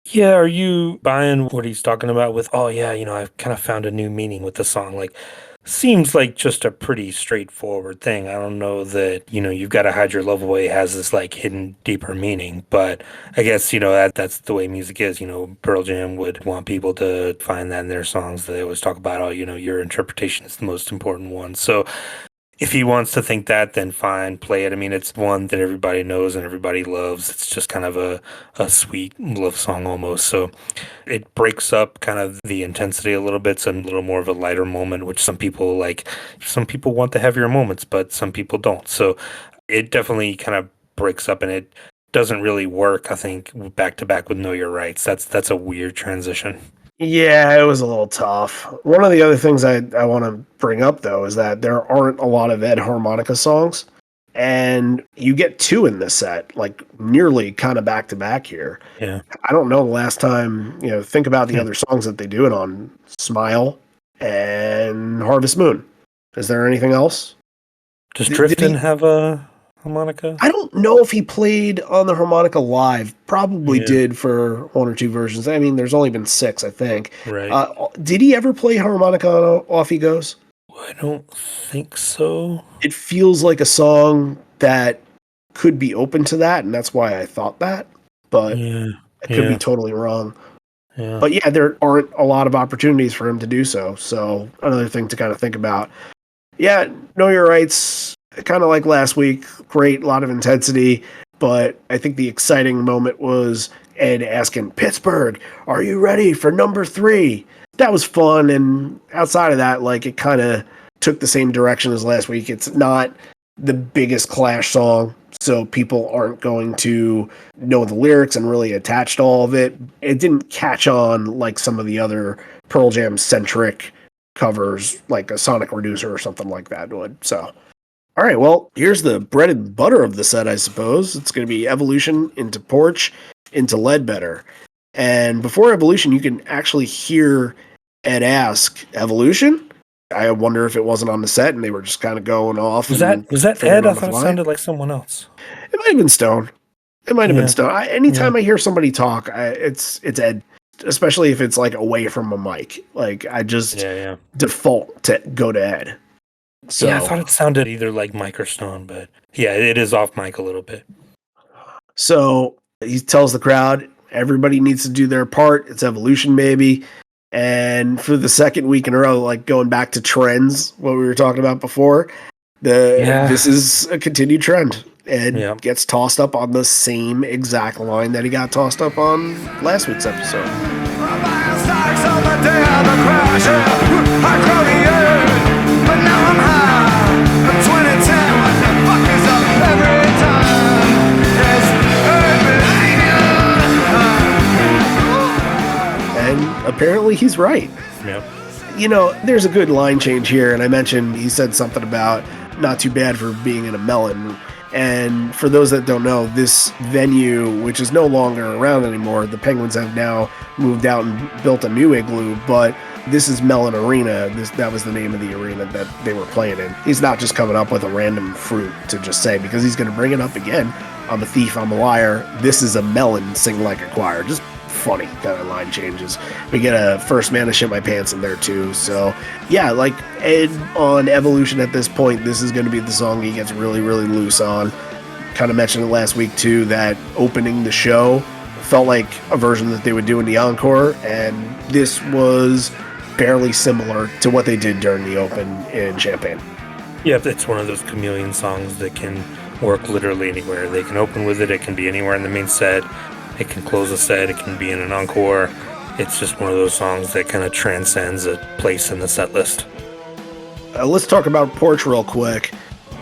Yeah, are you buying what he's talking about with, oh yeah, I've kind of found a new meaning with the song? Like, seems like just a pretty straightforward thing. I don't know that, You've Got to Hide Your Love Away has this like hidden deeper meaning, but I guess, that's the way music is. Pearl Jam would want people to find that in their songs. They always talk about, oh, your interpretation is the most important one. So if he wants to think that, then fine, play it. I mean, it's one that everybody knows and everybody loves. It's just kind of a sweet love song almost. So it breaks up kind of the intensity a little bit. It's a little more of a lighter moment, which some people like. Some people want the heavier moments, but some people don't. So it definitely kind of breaks up, and it doesn't really work, I think, back to back with Know Your Rights. That's a weird transition. Yeah, it was a little tough. One of the other things I want to bring up, though, is that there aren't a lot of Ed harmonica songs, and you get 2 in this set, like nearly kind of back to back here. Yeah. I don't know the last time, think about the other songs that they do it on. Smile and Harvest Moon. Is there anything else? Does Did Driftin' he- have a harmonica? I don't know if he played on the harmonica live. Probably Yeah. did for 1 or 2 versions. I mean, there's only been 6, I think. Right. Did he ever play harmonica on Off He Goes? I don't think so. It feels like a song that could be open to that, and that's why I thought that. But Yeah. I could be totally wrong. Yeah. But yeah, there aren't a lot of opportunities for him to do so. So another thing to kind of think about. Yeah, Know Your Rights, kind of like last week. Great, a lot of intensity. But I think the exciting moment was Ed asking, Pittsburgh, are you ready for number 3? That was fun. And outside of that, like, it kind of took the same direction as last week. It's not the biggest Clash song, so people aren't going to know the lyrics and really attach to all of it. It didn't catch on like some of the other Pearl Jam centric covers, like a Sonic Reducer or something like that would. So, all right, well, here's the bread and butter of the set, I suppose. It's going to be Evolution into Porch into Ledbetter. And before Evolution, you can actually hear Ed ask, Evolution? I wonder if it wasn't on the set and they were just kind of going off. Was that figuring Ed? I on the thought it fly. sounded like someone else. It might have been Stone. It might have been Yeah. Stone. Anytime I hear somebody talk, it's Ed, especially if it's like away from a mic. Like, I just Yeah. default to go to Ed. So Yeah, I thought it sounded either like Mike or Stone, but yeah, it is off mic a little bit. So he tells the crowd, everybody needs to do their part. It's Evolution, baby. And for the second week in a row, like going back to trends, what we were talking about before, this is a continued trend. Ed gets tossed up on the same exact line that he got tossed up on last week's episode. And apparently he's right. Yep. There's a good line change here, and I mentioned he said something about not too bad for being in a melon. And for those that don't know, this venue, which is no longer around anymore, the Penguins have now moved out and built a new igloo, but This is Mellon Arena. That was the name of the arena that they were playing in. He's not just coming up with a random fruit to just say, because he's going to bring it up again. I'm a thief, I'm a liar. This is a melon, sing like a choir. Just funny kind of line changes. We get a first man to shit my pants in there too. So yeah, like Ed on Evolution at this point, this is going to be the song he gets really, really loose on. Kind of mentioned it last week too, that opening the show felt like a version that they would do in the encore, and this was fairly similar to what they did during the open in Champaign. Yeah, it's one of those chameleon songs that can work literally anywhere. They can open with it, it can be anywhere in the main set, it can close a set, it can be in an encore. It's just one of those songs that kind of transcends a place in the set list. Let's talk about Porch real quick.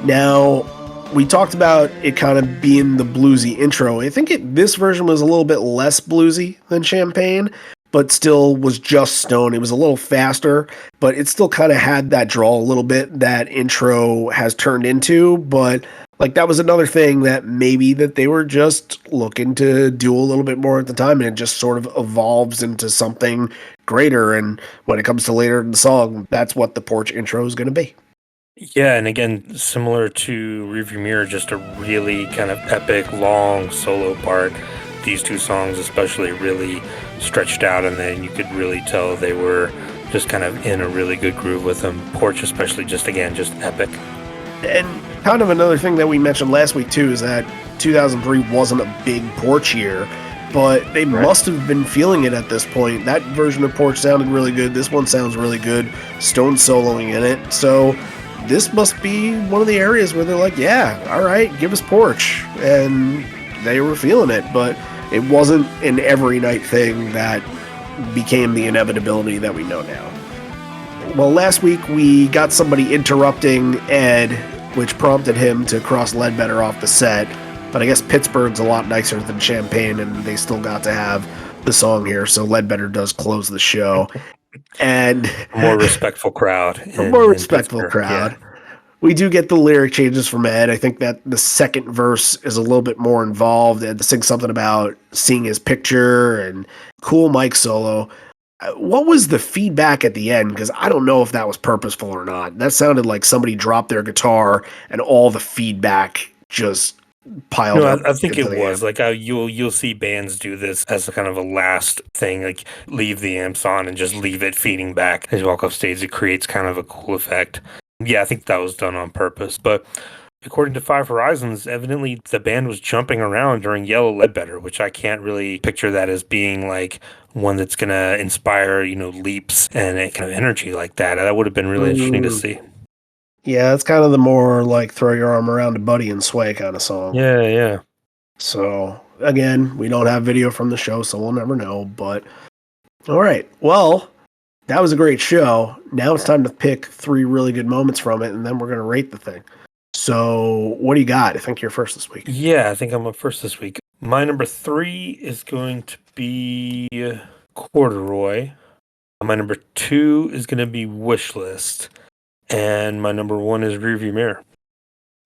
Now, we talked about it kind of being the bluesy intro. I think this version was a little bit less bluesy than Champaign, but still was just Stone. It was a little faster, but it still kind of had that draw a little bit that intro has turned into. But like that was another thing that maybe that they were just looking to do a little bit more at the time, and it just sort of evolves into something greater. And when it comes to later in the song, that's what the Porch intro is going to be. Yeah, and again, similar to Rearviewmirror, just a really kind of epic, long solo part. These two songs especially really stretched out, and then you could really tell they were just kind of in a really good groove with them. Porch especially, just epic. And kind of another thing that we mentioned last week too is that 2003 wasn't a big Porch year, but they must have been feeling it at this point. That version of Porch sounded really good. This one sounds really good. Stone soloing in it. So this must be one of the areas where they're like, yeah, all right, give us Porch. And they were feeling it, but it wasn't an every night thing that became the inevitability that we know now. Well, last week we got somebody interrupting Ed, which prompted him to cross Ledbetter off the set. But I guess Pittsburgh's a lot nicer than Champaign, and they still got to have the song here, so Ledbetter does close the show. And a more respectful crowd. Yeah. We do get the lyric changes from Ed. I think that the second verse is a little bit more involved, and sings something about seeing his picture and cool mic solo. What was the feedback at the end? Because I don't know if that was purposeful or not. That sounded like somebody dropped their guitar and all the feedback just piled up. I think it was like you'll see bands do this as a kind of a last thing, like leave the amps on and just leave it feeding back as you walk off stage. It creates kind of a cool effect. Yeah, I think that was done on purpose. But according to Five Horizons, evidently the band was jumping around during Yellow Ledbetter, which I can't really picture that as being like one that's going to inspire, leaps and kind of energy like that. That would have been really interesting to see. Yeah, it's kind of the more like throw your arm around a buddy and sway kind of song. Yeah. So, again, we don't have video from the show, so we'll never know. But, all right. Well, that was a great show. Now it's time to pick 3 really good moments from it, and then we're going to rate the thing. So, what do you got? I think you're first this week. Yeah, I think I'm up first this week. My number 3 is going to be Corduroy. My number 2 is going to be Wishlist. And my number 1 is Rearviewmirror.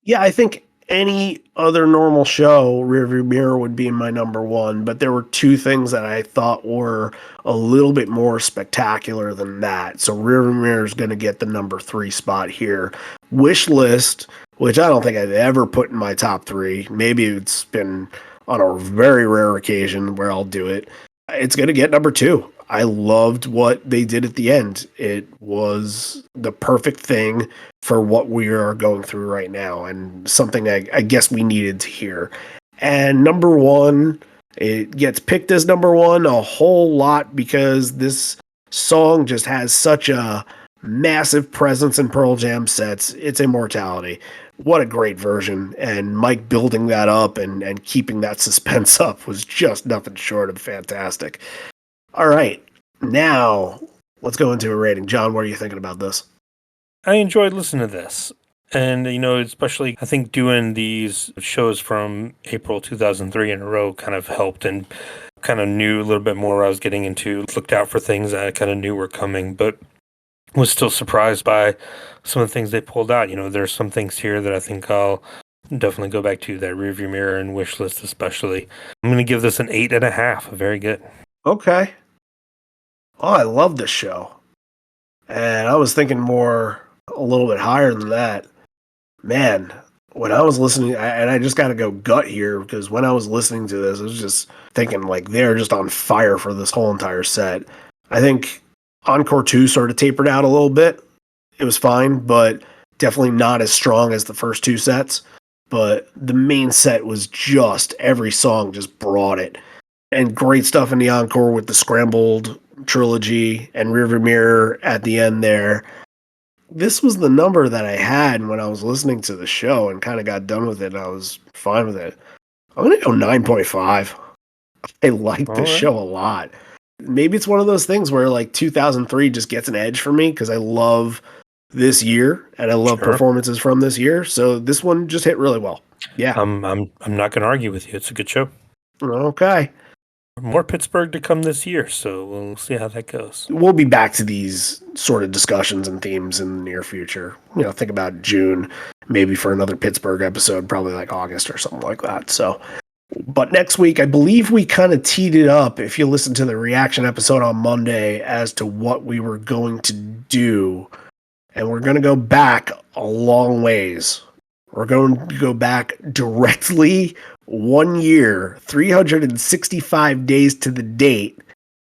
Yeah, I think any other normal show, Rearviewmirror would be my number 1, but there were 2 things that I thought were a little bit more spectacular than that. So Rearviewmirror is going to get the number 3 spot here. Wishlist, which I don't think I've ever put in my top 3. Maybe it's been on a very rare occasion where I'll do it. It's going to get number 2. I loved what they did at the end. It was the perfect thing for what we are going through right now, and something I guess we needed to hear. And number 1, it gets picked as number 1 a whole lot because this song just has such a massive presence in Pearl Jam sets. It's Immortality. What a great version. And Mike building that up and keeping that suspense up was just nothing short of fantastic. All right, now let's go into a rating. John, what are you thinking about this? I enjoyed listening to this. And, especially I think doing these shows from April 2003 in a row kind of helped, and kind of knew a little bit more what I was getting into, looked out for things that I kind of knew were coming, but was still surprised by some of the things they pulled out. There's some things here that I think I'll definitely go back to, that Rearviewmirror and Wishlist especially. I'm going to give this an 8.5. Very good. Okay. Oh, I love this show. And I was thinking more a little bit higher than that. Man, when I was listening, and I just got to go gut here because when I was listening to this, I was just thinking like they're just on fire for this whole entire set. I think Encore 2 sort of tapered out a little bit. It was fine, but definitely not as strong as the first two sets. But the main set was just every song just brought it. And great stuff in the encore with the Scrambled trilogy and Rearviewmirror at the end there. This was the number that I had when I was listening to the show and kind of got done with it. And I was fine with it. I'm going to go 9.5. I like this show a lot. Maybe it's one of those things where like 2003 just gets an edge for me because I love this year and I love performances from this year. So this one just hit really well. Yeah. I'm not going to argue with you. It's a good show. Okay. More Pittsburgh to come this year, so we'll see how that goes. We'll be back to these sort of discussions and themes in the near future. Think about June, maybe for another Pittsburgh episode, probably like August or something like that. So, but next week, I believe we kind of teed it up, if you listen to the reaction episode on Monday, as to what we were going to do. And we're going to go back a long ways. We're going to go back directly 1 year, 365 days to the date,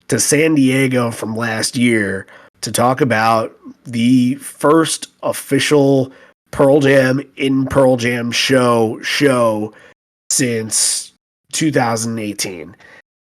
to San Diego from last year to talk about the first official Pearl Jam in Pearl Jam show since 2018.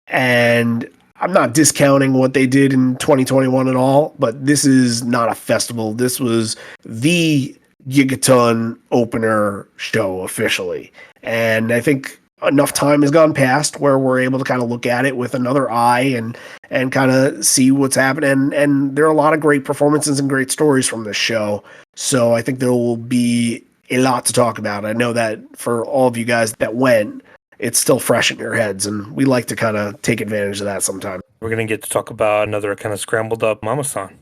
And I'm not discounting what they did in 2021 at all, but this is not a festival. This was the Gigaton opener show officially. And I think enough time has gone past where we're able to kind of look at it with another eye and kind of see what's happening. And there are a lot of great performances and great stories from this show. So I think there will be a lot to talk about. I know that for all of you guys that went, it's still fresh in your heads, and we like to kind of take advantage of that sometime. We're going to get to talk about another kind of scrambled up Mamasan.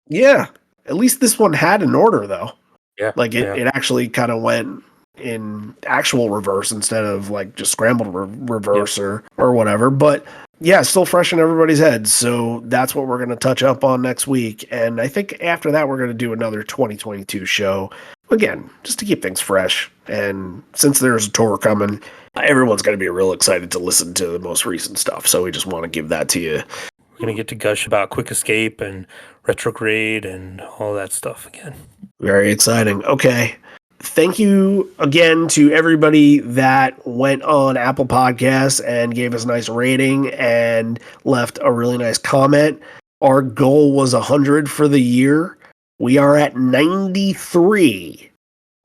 Yeah. At least this one had an order, though. Yeah. Like, it actually kind of went in actual reverse instead of, like, just scrambled reverse or whatever. But, yeah, still fresh in everybody's heads. So that's what we're going to touch up on next week. And I think after that, we're going to do another 2022 show. Again, just to keep things fresh. And since there's a tour coming, everyone's going to be real excited to listen to the most recent stuff. So we just want to give that to you. We're going to get to gush about Quick Escape and Retrograde and all that stuff again. Very exciting. Okay. Thank you again to everybody that went on Apple Podcasts and gave us a nice rating and left a really nice comment. Our goal was 100 for the year. We are at 93.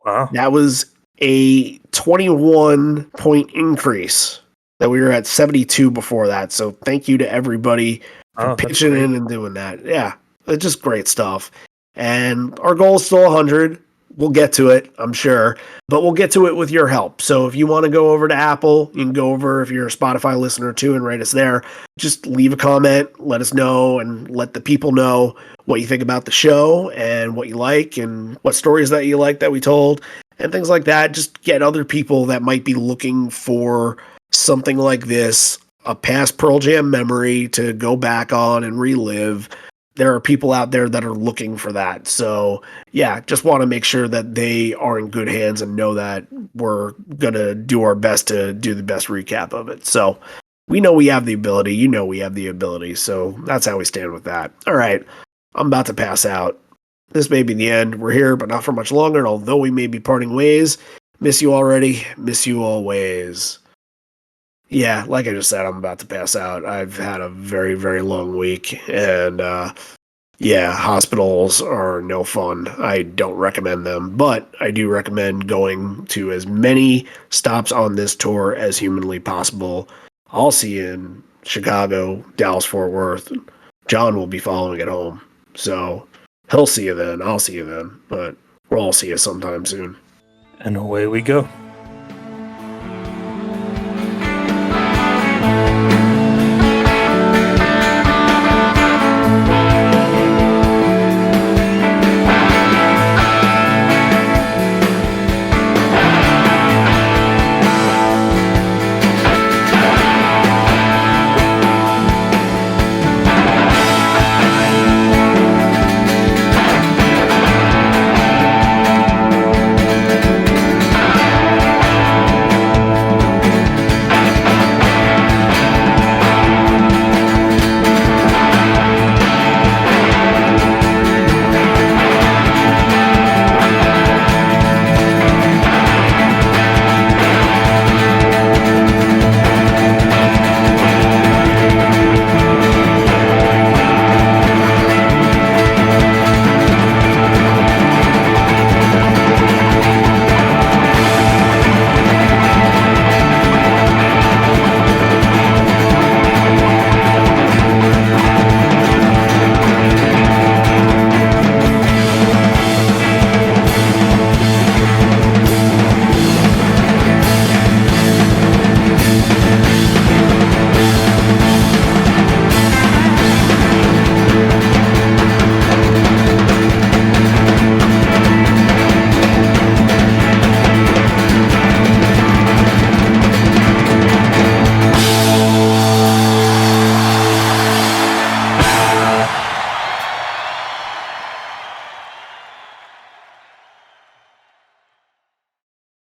Wow. That was a 21-point increase. That we were at 72 before that. So thank you to everybody for pitching in and doing that. Yeah, it's just great stuff. And our goal is still 100. We'll get to it, I'm sure. But we'll get to it with your help. So if you want to go over to Apple, you can go over if you're a Spotify listener too and rate us there. Just leave a comment, let us know, and let the people know what you think about the show and what you like and what stories that you like that we told and things like that. Just get other people that might be looking for something like this, a past Pearl Jam memory to go back on and relive. There are people out there that are looking for that. So, yeah, just want to make sure that they are in good hands and know that we're going to do our best to do the best recap of it. So, we know we have the ability. You know we have the ability. So, that's how we stand with that. All right, I'm about to pass out. This may be the end. We're here, but not for much longer. And although we may be parting ways, miss you already, miss you always. Yeah, like I just said, I'm about to pass out. I've had a very, very long week, and yeah, hospitals are no fun. I don't recommend them, but I do recommend going to as many stops on this tour as humanly possible. I'll see you in Chicago, Dallas, Fort Worth. John will be following it home, so he'll see you then. I'll see you then, but we'll all see you sometime soon. And away we go.